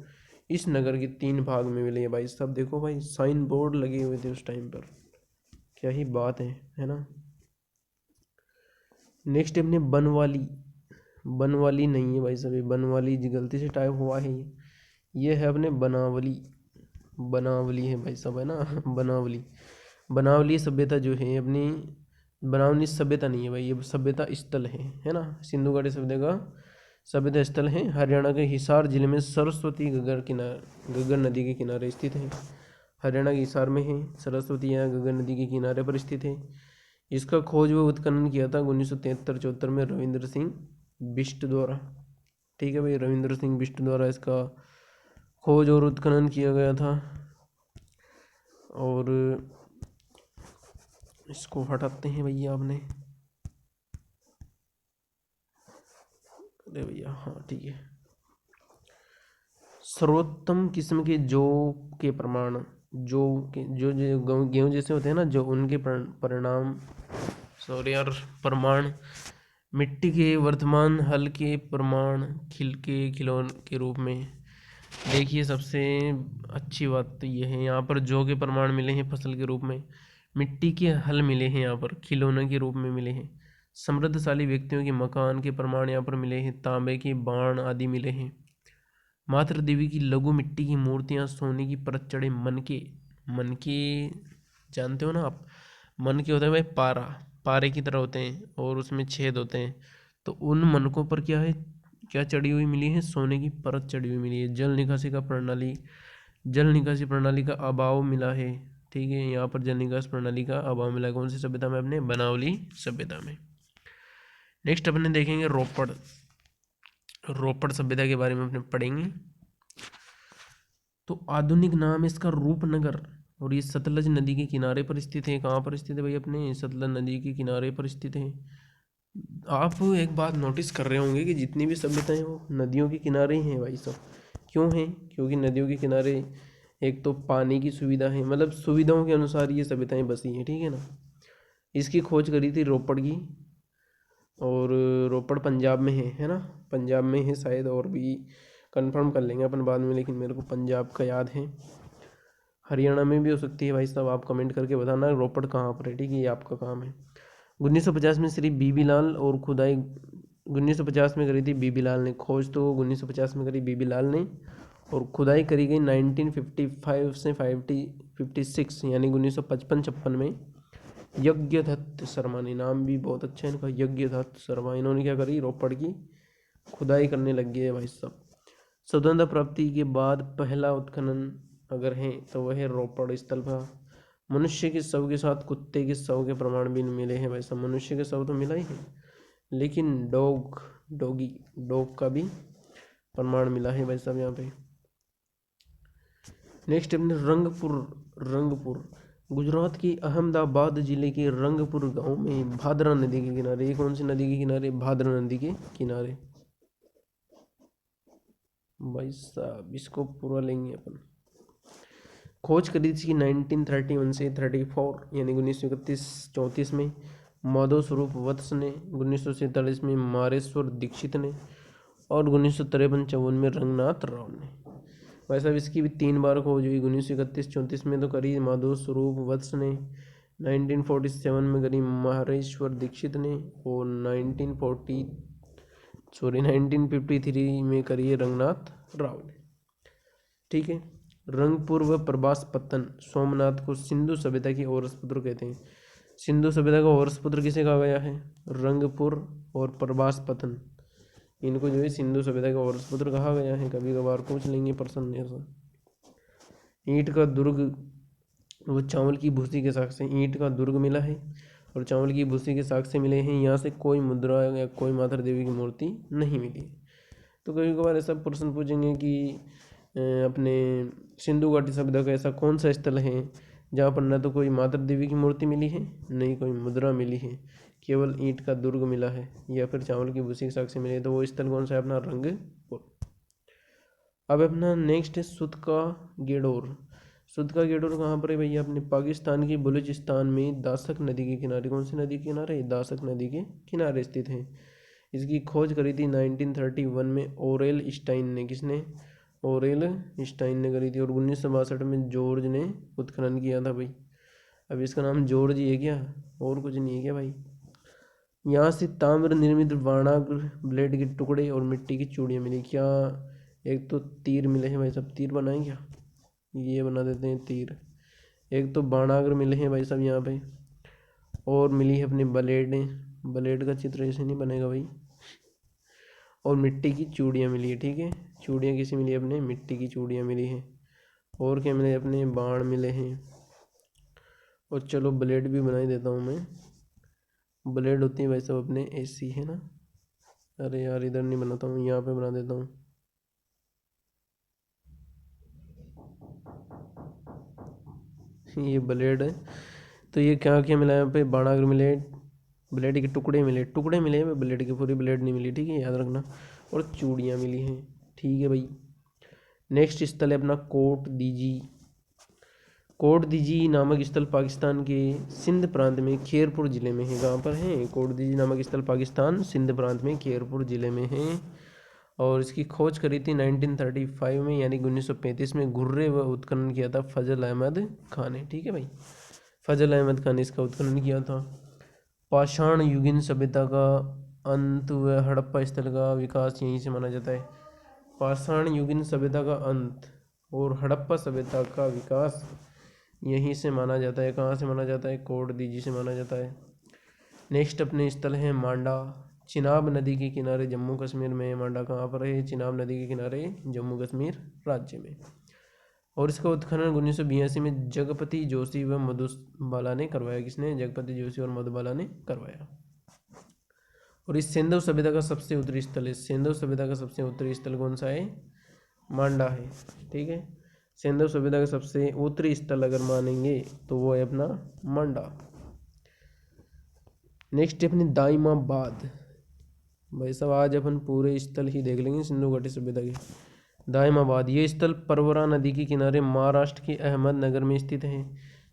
इस नगर के 3 भाग में मिले हैं। भाई सब देखो भाई, साइन बोर्ड लगे हुए थे उस टाइम पर, क्या ही बात है ना। नेक्स्ट अपने बनवाली, बनवाली नहीं है भाई सभी, बनवाली गलती से टाइप हुआ है, ये है अपने बनावली, बनावली है भाई सब, है ना बनावली। बनावली सभ्यता जो है अपनी, बनावली सभ्यता नहीं है भाई, ये सभ्यता स्थल है ना। सिंधु घाटी सभ्यता का सभ्यता स्थल है, हरियाणा के हिसार जिले में सरस्वती घग्गर नदी के किनारे स्थित है। हरियाणा के हिसार में है सरस्वती, यहाँ घग्गर नदी के किनारे पर स्थित है। इसका खोज व उत्खनन किया था 1973-74 में रविंद्र सिंह बिष्ट द्वारा, ठीक है भाई, रविंद्र सिंह बिष्ट द्वारा इसका खोज और उत्खनन किया गया था। और इसको हटाते हैं भैया आपने, अरे भैया हाँ ठीक है। सर्वोत्तम किस्म के जौ के प्रमाण, जौ के जो गेहूँ जैसे होते हैं ना, जो उनके परिणाम सॉरी यार प्रमाण, मिट्टी के वर्तमान हल के प्रमाण खिलौन के रूप में। देखिए सबसे अच्छी बात तो ये है, यहाँ पर जौ के प्रमाण मिले हैं फसल के रूप में, मिट्टी के हल मिले हैं, यहाँ पर खिलौने के रूप में मिले हैं, समृद्धशाली व्यक्तियों के मकान के प्रमाण यहाँ पर मिले हैं, तांबे के बाण आदि मिले हैं, मातृ देवी की लघु मिट्टी की मूर्तियाँ, सोने की परत चढ़े मन के जानते हो ना आप, मन के होते हैं भाई पारा, पारे की तरह होते हैं और उसमें छेद होते हैं, तो उन मनकों पर क्या है, क्या चढ़ी हुई मिली है, सोने की परत चढ़ी हुई मिली है। जल निकासी प्रणाली का अभाव मिला है, ठीक है, यहाँ पर जल निकास प्रणाली का अभाव मिला है, कौन सी सभ्यता में, अपने बनावली सभ्यता में। नेक्स्ट अपने देखेंगे रोपड़ सभ्यता के बारे में अपने पढ़ेंगे। तो आधुनिक नाम इसका रूपनगर, और ये सतलज नदी के किनारे पर स्थित है। कहाँ पर स्थित है भाई, अपने सतलज नदी के किनारे पर स्थित है। आप एक बात नोटिस कर रहे होंगे कि जितनी भी सभ्यताएं वो नदियों के किनारे ही हैं भाई सब। क्यों हैं, क्योंकि नदियों के किनारे एक तो पानी की सुविधा है, मतलब सुविधाओं के अनुसार ये सभ्यताएं बसी हैं, ठीक है ना। इसकी खोज करी थी रोपड़ की, और रोपड़ पंजाब में है ना, पंजाब में है शायद, और भी कंफर्म कर लेंगे अपन बाद में, लेकिन मेरे को पंजाब का याद है, हरियाणा में भी हो सकती है भाई साहब, आप कमेंट करके बताना रोपड़ कहाँ पर है, ठीक है, ये आपका काम है। 1950 में श्री बीबी लाल और खुदाई 1950 में करी थी बीबी लाल ने खोज, तो 1950 में करी बीबी लाल ने, और खुदाई करी गई 1955 से 56 यानी 1955-56 में यज्ञदत्त शर्मा ने, नाम भी बहुत अच्छा है इनका, यज्ञदत्त शर्मा, इन्होंने क्या करी, रोपड़ की खुदाई करने लग गए भाई साहब। स्वतंत्रता प्राप्ति के बाद पहला उत्खनन अगर है तो वह है रोपड़ स्थल का। मनुष्य के शव के साथ कुत्ते के शव के प्रमाण भी मिले हैं भाई साहब, मनुष्य के शव तो मिला ही है, लेकिन डॉग का भी प्रमाण मिला है भाई साहब यहाँ पे। नेक्स्ट अपने रंगपुर गुजरात की अहमदाबाद जिले के रंगपुर गांव में भादरा नदी के किनारे, ये कौन सी नदी के किनारे, भादरा नदी के किनारे भाई साहब, इसको पूरा लेंगे अपन। खोज करी थी 1931 से 34 यानी 1931-34 में माधव स्वरूप वत्स ने, 1947 में मारेश्वर दीक्षित ने, और 1953-54 में रंगनाथ राव ने। भाई साहब इसकी भी 3 बार खोज हुई, 1931-34 में तो करी माधव स्वरूप वत्स ने, 1947 में करी मारेश्वर दीक्षित ने, और 1953 में करी रंगनाथ राव ने, ठीक है। रंगपुर व प्रभास पत्तन सोमनाथ को सिंधु सभ्यता की औरसपुत्र कहते हैं। सिंधु सभ्यता का औरसपुत्र किसे कहा गया है, रंगपुर और प्रभास पत्तन, इनको जो है सिंधु सभ्यता का औरसपुत्र कहा गया है, कभी कभार पूछ लेंगे प्रश्न ऐसा। ईंट का दुर्ग वो चावल की भूसी के साक्ष्य, ईंट का दुर्ग मिला है और चावल की भूसी के साक्ष्य मिले हैं, यहाँ से कोई मुद्रा या कोई माता देवी की मूर्ति नहीं मिली। तो कभी कभार ऐसा प्रश्न पूछेंगे कि अपने सिंधु घाटी सभ्यता का ऐसा कौन सा स्थल है जहाँ पर न तो कोई माता देवी की मूर्ति मिली है, नहीं कोई मुद्रा मिली है, केवल ईंट का दुर्ग मिला है या फिर चावल की भूसी के साक्ष्य मिले, तो वो स्थल कौन सा है अपना? रंगपुर। अब अपना नेक्स्ट है सुत का गेडोर। सुत का गेडोर कहाँ पर है भैया? अपने पाकिस्तान के बलूचिस्तान में दासक नदी के किनारे। कौन सी नदी के किनारे? दासक नदी के किनारे स्थित है। इसकी खोज करी थी 1931 में ओरेल स्टाइन ने। किसने? ओरेल स्टाइन ने करी थी। और 1962 में जॉर्ज ने उत्खनन किया था भाई। अब इसका नाम जॉर्ज ही है क्या? और कुछ नहीं है क्या भाई? यहाँ से ताम्र निर्मित बाणाग्र, ब्लेड के टुकड़े और मिट्टी की चूड़ियाँ मिली। क्या एक तो तीर मिले हैं भाई, सब तीर बनाए क्या? ये बना देते हैं तीर। एक तो बाणाग्र मिले हैं भाई सब यहाँ पे, और मिली है अपनी ब्लेडें। ब्लेड का चित्र ऐसे नहीं बनेगा भाई। और मिट्टी की चूड़ियाँ मिली है, ठीक है। चूड़ियाँ किसी मिली? अपने मिट्टी की चूड़ियाँ मिली हैं। और क्या मिले? अपने बाण मिले हैं। और चलो ब्लेड भी बना ही देता हूँ मैं। ब्लेड होती है भाई सब अपने ऐसी, है ना। अरे यार इधर नहीं बनाता हूँ, यहाँ पे बना देता हूँ। ये ब्लेड है। तो ये क्या क्या मिला है यहाँ पे? बाणाग्र मिले, ब्लेड के टुकड़े मिले हैं, ब्लेड की पूरी ब्लेड नहीं मिली, ठीक है, याद रखना। और चूड़ियाँ मिली हैं, ठीक है भाई। नेक्स्ट स्थल है अपना कोट दीजी। कोट दीजी नामक स्थल पाकिस्तान के सिंध प्रांत में खैरपुर जिले में है। कहाँ पर है कोट दीजी नामक स्थल? पाकिस्तान सिंध प्रांत में खैरपुर जिले में है। और इसकी खोज करी थी 1935 में, यानी 1935 में घुर्रे व उत्खनन किया था फजल अहमद खान ने, ठीक है भाई। फजल अहमद खान ने इसका उत्खनन किया था। पाषाण युगीन सभ्यता का अंत व हड़प्पा स्थल का विकास यहीं से माना जाता है। पाषाण युगीन सभ्यता का अंत और हड़प्पा सभ्यता का विकास यहीं से माना जाता है। कहाँ से माना जाता है? कोट दीजी से माना जाता है। नेक्स्ट अपने स्थल है मांडा। चिनाब नदी के किनारे जम्मू कश्मीर में। मांडा कहाँ पर है? चिनाब नदी के किनारे जम्मू कश्मीर राज्य में। और इसका उत्खनन 1982 में जगपति जोशी व मधुबाला ने करवाया। किसने? जगपति जोशी और मधुबाला ने करवाया। और इस सिंधु सभ्यता का सबसे उत्तरी स्थल है। सिंधु सभ्यता का सबसे उत्तरी स्थल कौन सा है? मांडा है, ठीक है। सिंधु सभ्यता का सबसे उत्तरी स्थल अगर मानेंगे तो वो है अपना मांडा। नेक्स्ट है अपनी दाइमाबाद। भाई साहब आज अपन पूरे स्थल ही देख लेंगे सिंधु घाटी सभ्यता के। दाइमाबाद ये स्थल परवरा नदी के किनारे महाराष्ट्र के अहमदनगर में स्थित है।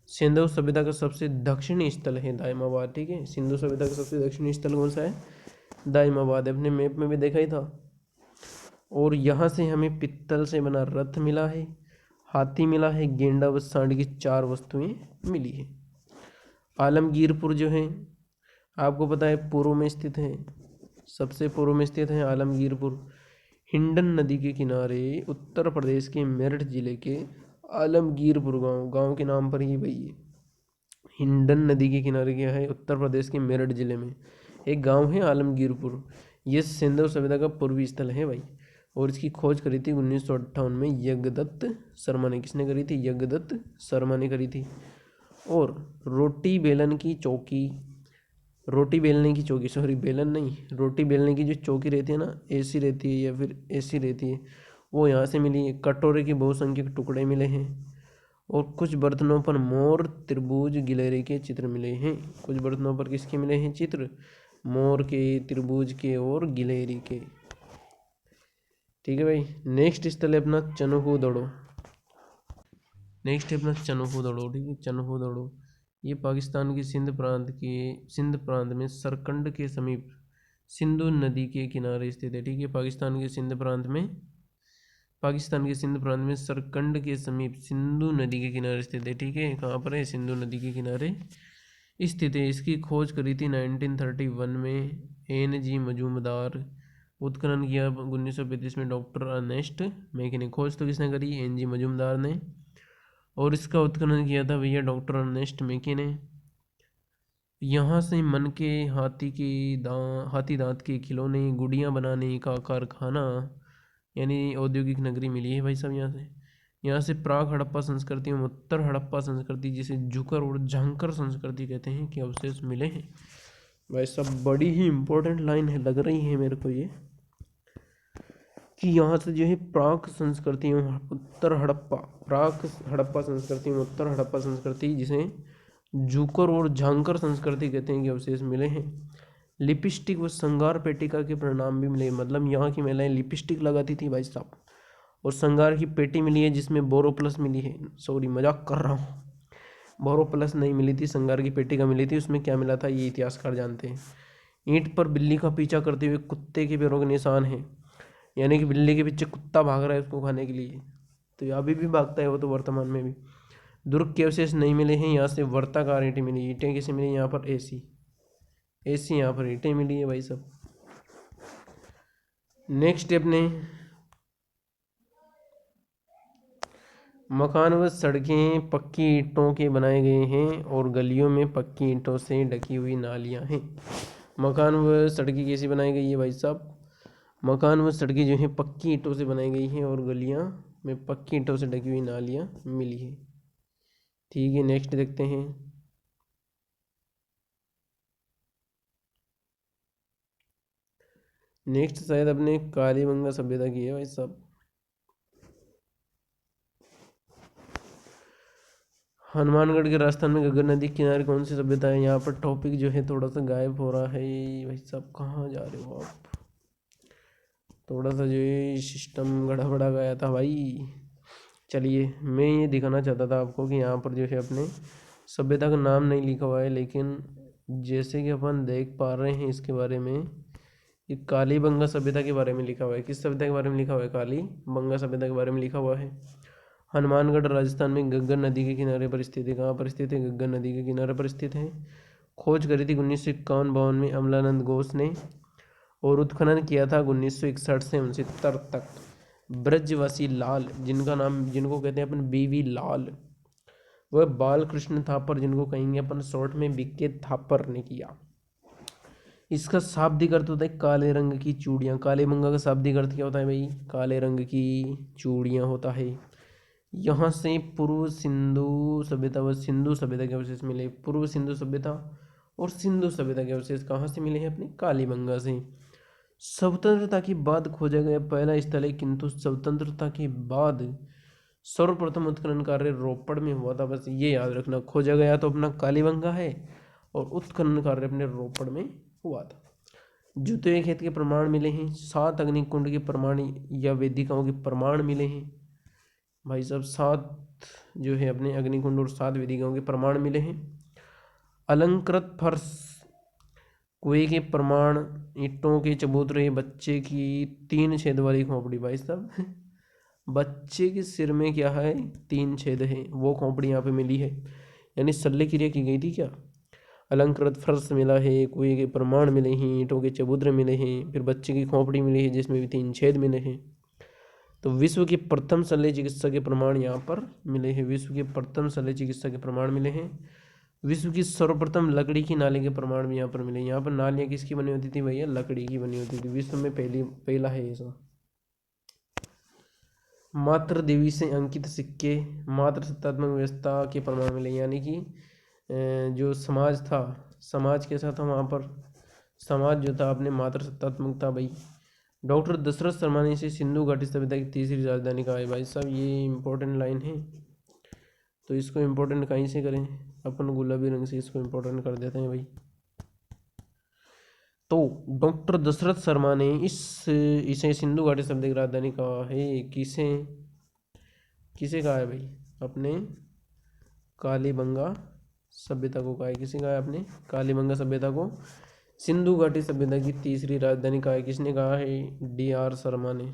सिंधु सभ्यता का सबसे दक्षिणी स्थल है दाइमाबाद, ठीक है। सिंधु सभ्यता का सबसे दक्षिणी स्थल कौन सा है? दाइमाबाद। अपने मैप में भी देखा ही था। और यहाँ से हमें पित्तल से बना रथ मिला है, हाथी मिला है, गेंडा व सांड की 4 वस्तुएं मिली है। आलमगीरपुर जो है आपको पता है पूर्व में स्थित है, सबसे पूर्व में स्थित है आलमगीरपुर। हिंडन नदी के किनारे उत्तर प्रदेश के मेरठ जिले के आलमगीरपुर गांव के नाम पर ही भाई है। हिंडन नदी के किनारे क्या है? उत्तर प्रदेश के मेरठ जिले में एक गांव है आलमगीरपुर। ये सिंधु सभ्यता का पूर्वी स्थल है भाई। और इसकी खोज करी थी 1958 में यज्ञदत्त शर्मा ने। किसने करी थी? यज्ञदत्त शर्मा ने करी थी। और रोटी बेलन की चौकी, रोटी बेलने की चौकी, सॉरी बेलन नहीं, रोटी बेलने की जो चौकी रहती है ना, ऐसी रहती है या फिर ऐसी रहती है, वो यहाँ से मिली है। कटोरे के बहुसंख्यक टुकड़े मिले हैं। और कुछ बर्तनों पर मोर, त्रिभुज, गिलहरी के चित्र मिले हैं। कुछ बर्तनों पर किसके मिले हैं चित्र? मोर के, त्रिभुज के और गिलहरी के, ठीक है भाई। नेक्स्ट स्थल है अपना चनुहू दड़ो। नेक्स्ट है अपना चनुहू दड़ो, ठीक है। चनुहू दड़ो ये पाकिस्तान के सिंध प्रांत में सरकंड के समीप सिंधु नदी के किनारे स्थित है, ठीक है। पाकिस्तान के सिंध प्रांत में सरकंड के समीप सिंधु नदी के किनारे स्थित है, ठीक है। कहाँ पर है? सिंधु नदी के किनारे स्थित है। इसकी खोज करी थी 1931 में NG मजूमदार। उत्खनन किया 1935 में डॉक्टर अर्नेस्ट मेकी ने। खोज तो किसने करी? NG मजूमदार ने। और इसका उत्खनन किया था भैया डॉक्टर अर्नेस्ट मेकी ने। यहाँ से मन के हाथी दांत के खिलौने, गुड़ियाँ बनाने का कारखाना यानी औद्योगिक नगरी मिली है भाई साहब। यहाँ से प्राग हड़प्पा संस्कृति एवं उत्तर हड़प्पा संस्कृति, जिसे झुकर और झांकर संस्कृति कहते हैं, के अवशेष मिले हैं भाई साहब। बड़ी ही इंपॉर्टेंट लाइन है, लग रही है मेरे को ये, कि यहाँ से जो है प्राग संस्कृति एवं उत्तर हड़प्पा, प्राग हड़प्पा संस्कृति एवं उत्तर हड़प्पा संस्कृति, जिसे जूकर और झांकर संस्कृति कहते हैं कि अवशेष मिले हैं। लिपस्टिक व श्रृंगार पेटिका के परिणाम भी मिले, मतलब यहाँ की महिलाएं लिपस्टिक लगाती थी भाई साहब, और श्रृंगार की पेटी मिली है जिसमें बोरोप्लस मिली है। सॉरी, मजाक कर रहा हूँ, बोरोप्लस नहीं मिली थी, श्रृंगार की पेटिका मिली थी। उसमें क्या मिला था ये इतिहासकार जानते हैं। ईंट पर बिल्ली का पीछा करते हुए कुत्ते के पैरों के निशान हैं, यानी कि बिल्ली के पीछे कुत्ता भाग रहा है उसको खाने के लिए, तो अभी भी भागता है वो तो वर्तमान में भी। दुर्ग के अवशेष नहीं मिले हैं, यहाँ से वर्ताकार ईंटें मिली। ईंटें किसे मिली? यहाँ पर एसी यहाँ पर ईंटें मिली है भाई सब। नेक्स्ट अपने मकान व सड़कें पक्की ईंटों के बनाए गए हैं और गलियों में पक्की ईंटों से ढकी हुई नालियाँ हैं। मकान व सड़कें कैसी बनाई गई है भाई साहब? मकान व सड़कें जो हैं पक्की ईंटों से बनाई गई हैं और गलियाँ में पक्की ईंटों से ढकी हुई नालियाँ मिली है। ठीक है, नेक्स्ट देखते हैं। नेक्स्ट शायद अपने कालीबंगा सभ्यता की है भाई साहब। हनुमानगढ़ के राजस्थान में घग्गर नदी के किनारे कौन सी सभ्यता है? यहाँ पर टॉपिक जो है थोड़ा सा गायब हो रहा है भाई साहब, कहाँ जा रहे हो आप? थोड़ा सा जो है सिस्टम गड़बड़ा गया था भाई। चलिए, मैं ये दिखाना चाहता था आपको कि यहाँ पर जो है अपने सभ्यता का नाम नहीं लिखा हुआ है, लेकिन जैसे कि अपन देख पा रहे हैं इसके बारे में, ये कालीबंगा सभ्यता के बारे में लिखा हुआ है। किस सभ्यता के बारे में लिखा हुआ है? कालीबंगा सभ्यता के बारे में लिखा हुआ है। हनुमानगढ़ राजस्थान में घग्गर नदी के किनारे पर स्थित है। कहाँ पर स्थित है? घग्गर नदी के किनारे पर स्थित है। खोज करी थी 1951-52 में अमलानंद घोष ने, और उत्खनन किया था 1961 से 69 तक ब्रजवासी लाल, जिनको कहते हैं अपन बीवी लाल, वह बाल कृष्ण थापर, जिनको कहेंगे अपन शॉर्ट में बीके थापर, ने किया। इसका शाब्दिक अर्थ होता है काले रंग की चूड़ियाँ। कालीबंगा का शाब्दिक अर्थ क्या होता है भाई? काले रंग की चूड़ियाँ होता है। यहाँ से पूर्व सिंधु सभ्यता व सिंधु सभ्यता के अवशेष मिले। पूर्व सिंधु सभ्यता और सिंधु सभ्यता के अवशेष कहाँ से मिले हैं? अपने कालीबंगा से। स्वतंत्रता के बाद खोजा गया पहला स्थल है, किंतु स्वतंत्रता के बाद सर्वप्रथम उत्खनन कार्य रोपड़ में हुआ था। बस ये याद रखना, खोजा गया तो अपना कालीबंगा है और उत्खनन कार्य अपने रोपड़ में हुआ था। जुते हुए खेत के प्रमाण मिले हैं। 7 अग्निकुंड के प्रमाण या वेदिकाओं के प्रमाण मिले हैं भाई साहब। 7 जो है अपने अग्निकुंड और 7 वेदिकाओं के प्रमाण मिले हैं। अलंकृत फर्श, कुएं के प्रमाण, ईंटों के चबूतरे, बच्चे की 3 छेद वाली खोपड़ी। भाई साहब बच्चे के सिर में क्या है? 3 छेद है, वो खोपड़ी यहाँ पे मिली है, यानी शल्य क्रिया की गई थी क्या? अलंकृत फर्श मिला है, कुएं के प्रमाण मिले हैं, ईंटों के चबूतरे मिले हैं, फिर बच्चे की खोपड़ी मिली है जिसमें भी 3 छेद मिले हैं। तो विश्व के प्रथम शल्य चिकित्सा के प्रमाण यहाँ पर मिले हैं। विश्व के प्रथम शल्य चिकित्सा के प्रमाण मिले हैं। विश्व की सर्वप्रथम लकड़ी की नाली के प्रमाण भी यहाँ पर मिले। यहाँ पर नालियाँ किसकी बनी होती थी भैया? लकड़ी की बनी होती थी। विश्व में पहला है ऐसा। मात्र देवी से अंकित सिक्के, मात्र सत्तात्मक व्यवस्था के प्रमाण मिले, यानी कि जो समाज था, समाज कैसा था वहाँ पर? समाज जो था अपने मात्र सत्तात्मक था भाई। डॉक्टर दशरथ शर्मा ने इसे सिंधु घाटी सभ्यता की तीसरी राजधानी कहा है। भाई साहब ये इम्पोर्टेंट लाइन है, तो इसको इम्पोर्टेंट कहीं से करें? अपन गुलाबी रंग से इसको इम्पोर्टेंट कर देते हैं भाई। तो डॉक्टर दशरथ शर्मा ने इसे सिंधु घाटी सभ्यता की राजधानी कहा है। किसे कहा है भाई? अपने कालीबंगा सभ्यता को कहा है। किसे कहा है? अपने कालीबंगा सभ्यता को सिंधु घाटी सभ्यता की तीसरी राजधानी कहा है। किसने कहा है? डी.आर. शर्मा ने।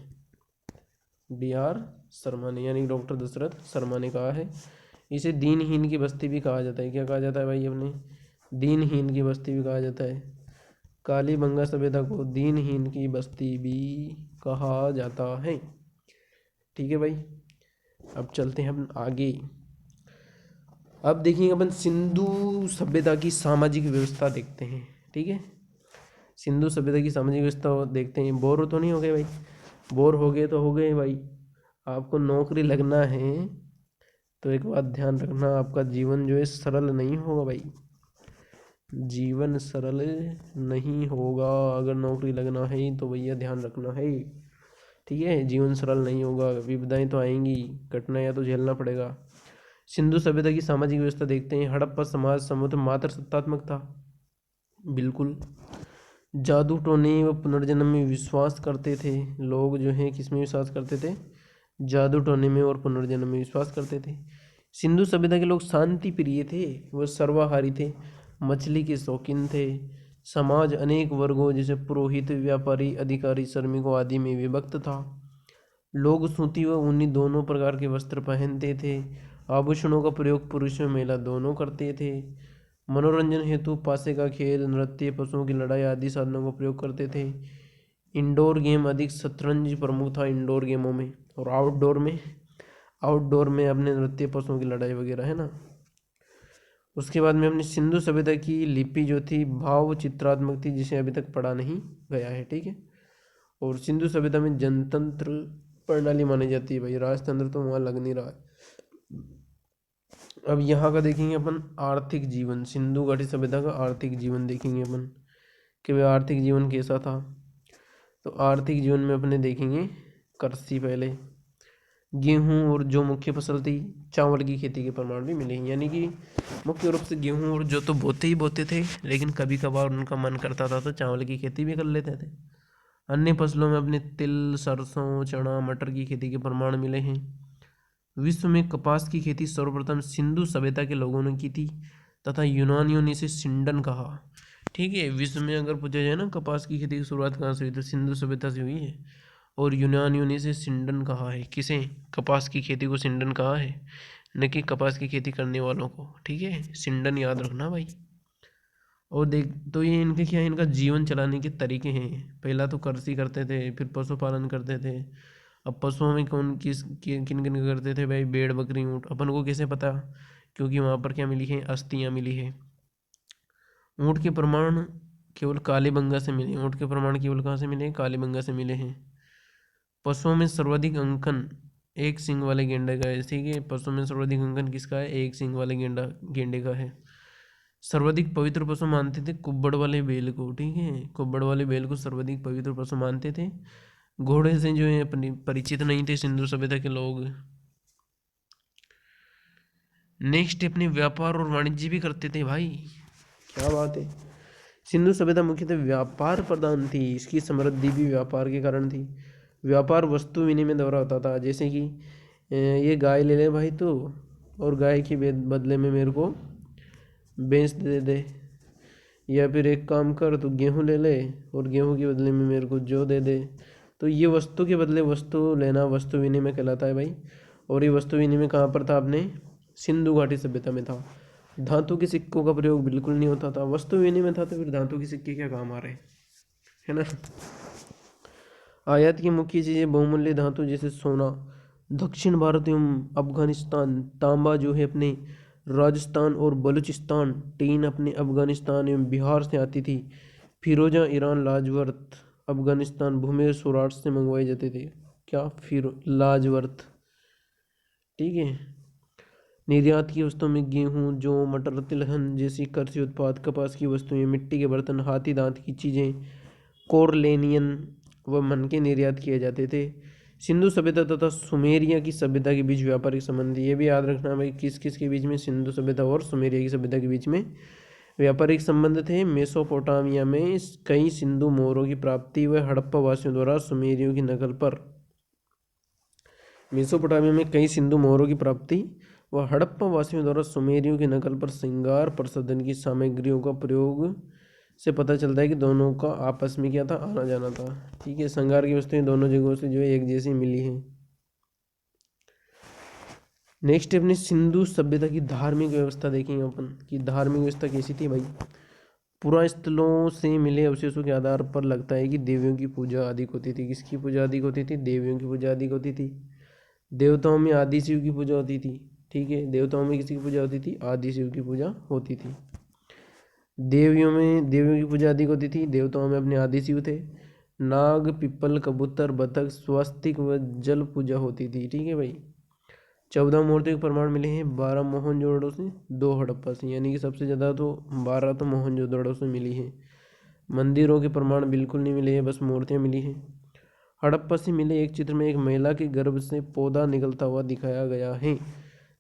डी.आर. शर्मा ने, यानी डॉक्टर दशरथ शर्मा ने कहा है। इसे दीनहीन की बस्ती भी कहा जाता है। क्या कहा जाता है भाई? अपने दीनहीन की बस्ती भी कहा जाता है। कालीबंगा सभ्यता को दीनहीन की बस्ती भी कहा जाता है। ठीक है भाई, अब चलते हैं अपन आगे। अब देखिए अपन सिंधु सभ्यता की सामाजिक व्यवस्था देखते हैं। ठीक है, सिंधु सभ्यता की सामाजिक व्यवस्था देखते हैं। बोर तो नहीं हो गए भाई? बोर हो गए तो हो गए भाई। आपको नौकरी लगना है तो एक बात ध्यान रखना, आपका जीवन जो है सरल नहीं होगा भाई। जीवन सरल नहीं होगा अगर नौकरी लगना है तो भैया ध्यान रखना है। ठीक है, जीवन सरल नहीं होगा, विपदाएं तो आएंगी, कठिनाइयाँ तो झेलना पड़ेगा। सिंधु सभ्यता की सामाजिक व्यवस्था देखते हैं। हड़प्पा समाज समुद्र मात्र सत्तात्मक था, बिल्कुल। जादू टोने व पुनर्जन्म में विश्वास करते थे लोग, जो हैं किस में विश्वास करते थे? जादू टोने में और पुनर्जन्म में विश्वास करते थे। सिंधु सभ्यता के लोग शांति प्रिय थे, वह सर्वाहारी थे, मछली के शौकीन थे। समाज अनेक वर्गों जैसे पुरोहित, व्यापारी, अधिकारी, श्रमिकों आदि में विभक्त था। लोग सूती व ऊनी दोनों प्रकार के वस्त्र पहनते थे। आभूषणों का प्रयोग पुरुष व महिला दोनों करते थे। मनोरंजन हेतु पासे का खेल, नृत्य, पशुओं की लड़ाई आदि साधनों का प्रयोग करते थे। इंडोर गेम अधिक शतरंज प्रमुख था इंडोर गेमों में, और आउटडोर में अपने नृत्य, पशुओं की लड़ाई वगैरह, है ना। उसके बाद में अपनी सिंधु सभ्यता की लिपि जो थी भाव चित्रात्मक थी, जिसे अभी तक पढ़ा नहीं गया है, ठीक है। और सिंधु सभ्यता में जनतंत्र प्रणाली मानी जाती है भाई, राजतंत्र तो वहाँ लग नहीं रहा है। अब यहाँ का देखेंगे अपन आर्थिक जीवन, सिंधु घाटी सभ्यता का आर्थिक जीवन देखेंगे अपन कि भाई आर्थिक जीवन कैसा था। तो आर्थिक जीवन में अपने देखेंगे कृषि, पहले गेहूं और जो मुख्य फसल थी, चावल की खेती के प्रमाण भी मिले, यानी कि मुख्य रूप से गेहूं और जो तो बोते ही बोते थे, लेकिन कभी कभार उनका मन करता था तो चावल की खेती भी कर लेते थे। अन्य फसलों में अपने तिल, सरसों, चना, मटर की खेती के प्रमाण मिले हैं। विश्व में कपास की खेती सर्वप्रथम सिंधु सभ्यता के लोगों ने की थी तथा यूनानियों ने इसे सिंडन कहा, ठीक है। विश्व में अगर पूछा जाए ना कपास की खेती की शुरुआत कहाँ से हुई, तो सिंधु सभ्यता से हुई है। और यूनानियों ने इसे सिंडन कहा है, किसे? कपास की खेती को सिंडन कहा है, न कि कपास की खेती करने वालों को, ठीक है। सिंडन याद रखना भाई। और देख तो ये इनके क्या है, इनका जीवन चलाने के तरीके हैं। पहला तो कृषि करते थे, फिर पशुपालन करते थे। अब पशुओं में कौन किन किन करते थे भाई? भेड़, बकरी, ऊँट। अपन को कैसे पता? क्योंकि वहाँ पर क्या मिली है? अस्थियाँ मिली है। ऊँट के प्रमाण केवल कालीबंगा से मिले, ऊँट के प्रमाण केवल कहाँ से मिले? कालीबंगा से मिले हैं। पशुओं में सर्वाधिक अंकन एक सींग वाले गेंडे का है, ठीक है। पशुओं में सर्वाधिक अंकन किसका है? एक सींग वाले गेंडे का है। सर्वाधिक पवित्र पशु मानते थे कुब्बड़ वाले बैल को, ठीक है। कुब्बड़ वाले बैल को सर्वाधिक पवित्र पशु मानते थे। घोड़े से जो है अपनी परिचित नहीं थे सिंधु सभ्यता के लोग। नेक्स्ट अपने व्यापार और वाणिज्य भी करते थे भाई, क्या बात है। सिंधु सभ्यता मुख्यतः व्यापार प्रधान थी, इसकी समृद्धि भी व्यापार के कारण थी। व्यापार वस्तु विनिमय द्वारा होता था, जैसे कि ये गाय ले ले भाई तू, और गाय के बदले में मेरे को भैंस दे दे, या फिर एक काम कर तू गेहूँ ले ले और गेहूँ के बदले में मेरे को जौ दे दे। तो ये वस्तु के बदले वस्तु लेना वस्तु विनिमय कहलाता है भाई। और ये वस्तु विनिमय कहाँ पर था? अपने सिंधु घाटी सभ्यता में था। धातु के सिक्कों का प्रयोग बिल्कुल नहीं होता था। वस्तु विनिमय था तो फिर धातु के सिक्के क्या काम आ रहे, है ना। आयात की मुख्य चीज़ें बहुमूल्य धातु जैसे सोना, दक्षिण भारत एवं अफगानिस्तान, तांबा जो है अपने राजस्थान और बलूचिस्तान, टीन अपने अफगानिस्तान एवं बिहार से आती थी। फिरोजा, ईरान, लाजवर्त अफगानिस्तान, भूमेर, सौराष्ट्र से मंगवाए जाते थे। क्या? फिर लाजवर्त, ठीक है। निर्यात की वस्तुओं में गेहूं, जौ, मटर, तिलहन जैसी कृषि उत्पाद, कपास की वस्तुएं, मिट्टी के बर्तन, हाथी दांत की चीज़ें, कोरलेनियन व मनके निर्यात किए जाते थे। सिंधु सभ्यता तथा सुमेरिया की सभ्यता के बीच व्यापारिक संबंध, ये भी याद रखना भाई, किस किस के बीच में? सिंधु सभ्यता और सुमेरिया की सभ्यता के बीच में व्यापारिक संबंध थे। मेसोपोटामिया में कई सिंधु मोहरों की प्राप्ति व हड़प्पा वासियों द्वारा सुमेरियों की नकल पर, मेसोपोटामिया में कई सिंधु मोहरों की प्राप्ति व हड़प्पा वासियों द्वारा सुमेरियों की नकल पर श्रृंगार प्रसाधन की सामग्रियों का प्रयोग से पता चलता है कि दोनों का आपस में क्या था? आना जाना था, ठीक है। श्रृंगार की वस्तुएं दोनों जगहों से जो है एक जैसी मिली हैं। नेक्स्ट अपनी सिंधु सभ्यता की धार्मिक व्यवस्था देखेंगे अपन कि धार्मिक व्यवस्था कैसी थी भाई। पुरास्थलों से मिले अवशेषों के आधार पर लगता है कि देवियों की पूजा अधिक होती थी। किसकी पूजा अधिक होती थी? देवियों की पूजा अधिक होती थी। देवताओं में आदि शिव की पूजा होती थी, ठीक है। देवताओं में किसी की पूजा होती थी? आदि शिव की पूजा होती थी। देवियों की पूजा अधिक होती थी। देवताओं में अपने आदि शिव थे। नाग, पिप्पल, कबूतर, बतख, स्वस्तिक व जल पूजा होती थी, ठीक है भाई। 14 मूर्तियों के प्रमाण मिले हैं, 12 मोहनजोदड़ो से, 2 हड़प्पा से, यानी कि सबसे ज़्यादा तो 12 तो मोहनजोदड़ो से मिली है। मंदिरों के प्रमाण बिल्कुल नहीं मिले हैं, बस मूर्तियाँ मिली हैं। हड़प्पा से मिले एक चित्र में एक महिला के गर्भ से पौधा निकलता हुआ दिखाया गया है।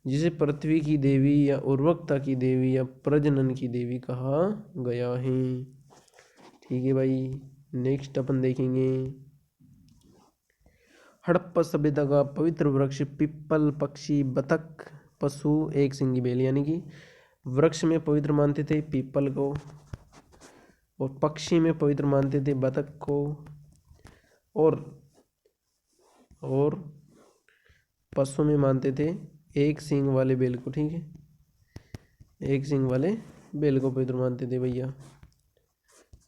जिसे पृथ्वी की देवी या उर्वरकता की देवी या प्रजनन की देवी कहा गया है। ठीक है भाई, नेक्स्ट अपन देखेंगे हड़प्पा सभ्यता का पवित्र वृक्ष पीपल, पक्षी, बतख, पशु, एक सिंगी बैल, यानी कि वृक्ष में पवित्र मानते थे पीपल को, और पक्षी में पवित्र मानते थे बतख को, और पशु में मानते थे एक सींग वाले बैल को। ठीक है, एक सींग वाले बैल को पवित्र मानते थे भैया।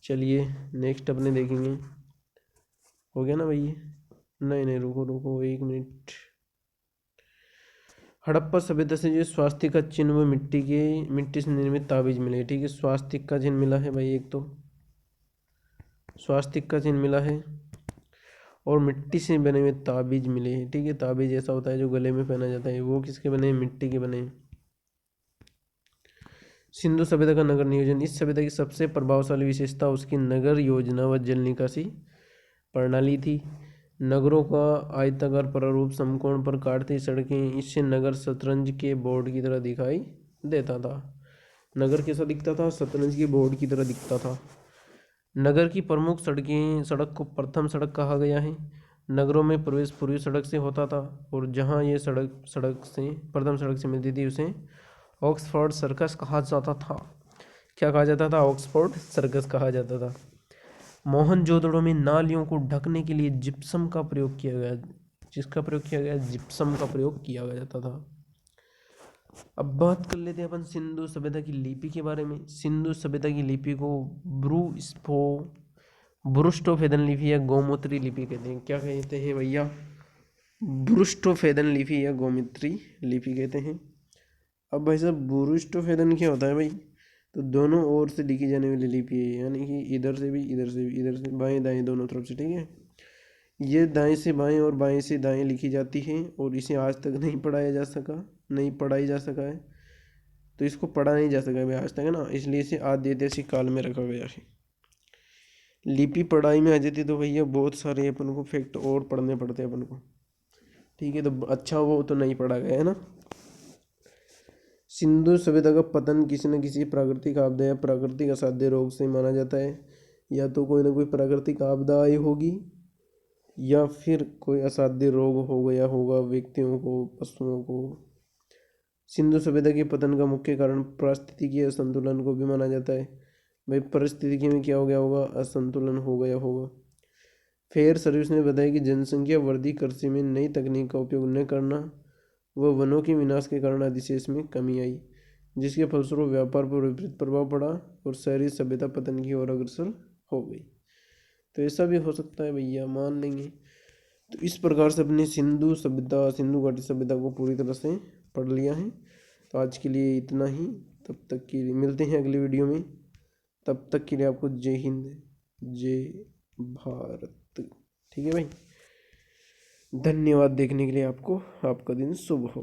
चलिए नेक्स्ट अपने देखेंगे, हो गया ना भैया? नहीं रुको रुको 1 मिनट। हड़प्पा सभ्यता से जो स्वास्तिक का चिन्ह व मिट्टी से निर्मित ताबीज मिले। ठीक है, स्वास्तिक का चिन्ह मिला है भाई, एक तो स्वास्तिक का चिन्ह मिला है और मिट्टी से बने हुए ताबीज मिले हैं। ठीक है, ताबीज ऐसा होता है जो गले में पहना जाता है, वो किसके बने हैं? मिट्टी के बने हैं। सिंधु सभ्यता का नगर नियोजन। इस सभ्यता की सबसे प्रभावशाली विशेषता उसकी नगर योजना व जल निकासी प्रणाली थी। नगरों का आयताकार प्रारूप, समकोण पर काटती सड़कें, इससे नगर शतरंज के बोर्ड की तरह दिखाई देता था। नगर कैसा दिखता था? शतरंज के बोर्ड की तरह दिखता था। नगर की प्रमुख सड़क को प्रथम सड़क कहा गया है। नगरों में प्रवेश पूर्वी सड़क से होता था, और जहां ये प्रथम सड़क से मिलती थी उसे ऑक्सफोर्ड सर्कस कहा जाता था। क्या कहा जाता था? ऑक्सफोर्ड सर्कस कहा जाता था। मोहनजोदड़ो में नालियों को ढकने के लिए जिप्सम का प्रयोग किया गया। जिसका प्रयोग किया गया? जिप्सम का प्रयोग किया जाता था। अब बात कर लेते हैं अपन सिंधु सभ्यता की लिपि के बारे में। सिंधु सभ्यता की लिपि को ब्रुस्टोफेदन लिपि या गोमूत्री लिपि कहते हैं। क्या कहते हैं भैया? ब्रुस्टोफेदन लिपि या गोमूत्री लिपि कहते हैं। अब भाई साहब ब्रुस्टोफेदन क्या होता है भाई? तो दोनों ओर से लिखी जाने वाली लिपि है, यानी कि इधर से भी इधर से भी, इधर से बाएं दाएं दोनों तरफ से। ठीक है, ये दाएं से बाएं और बाएं से दाएं लिखी जाती है, और इसे आज तक नहीं पढ़ाई जा सका है। तो इसको पढ़ा नहीं जा सका भाई आज तक, है ना, इसलिए इसे आद्य ऐतिहासिक काल में रखा गया है। लिपि पढ़ाई में आ जाती तो भैया बहुत सारे अपन को फैक्ट और पढ़ने पड़ते अपन को। ठीक है, तो अच्छा वो तो नहीं पढ़ा गया है ना। सिंधु सभ्यता का पतन किसी न किसी प्राकृतिक आपदा या प्राकृतिक असाध्य रोग से माना जाता है। या तो कोई ना कोई प्राकृतिक आपदा आई होगी, या फिर कोई असाध्य रोग हो गया होगा व्यक्तियों को, पशुओं को। सिंधु सभ्यता के पतन का मुख्य कारण पारिस्थितिकीय असंतुलन को भी माना जाता है। भाई परिस्थितिकी में क्या हो गया होगा? असंतुलन हो गया होगा। फेयर सर्विस ने बताया कि जनसंख्या वृद्धि, कृषि में नई तकनीक का उपयोग न करना व वनों के विनाश के कारण अधिशेष में कमी आई, जिसके फलस्वरूप व्यापार पर विपरीत प्रभाव पड़ा और शहरी सभ्यता पतन की ओर अग्रसर हो गई। तो ऐसा भी हो सकता है भैया, मान लेंगे। तो इस प्रकार से अपने सिंधु घाटी सभ्यता को पूरी तरह से पढ़ लिया है। तो आज के लिए इतना ही। तब तक के लिए मिलते हैं अगली वीडियो में। तब तक के लिए आपको जय हिंद, जय भारत। ठीक है भाई, धन्यवाद देखने के लिए आपको। आपका दिन शुभ हो।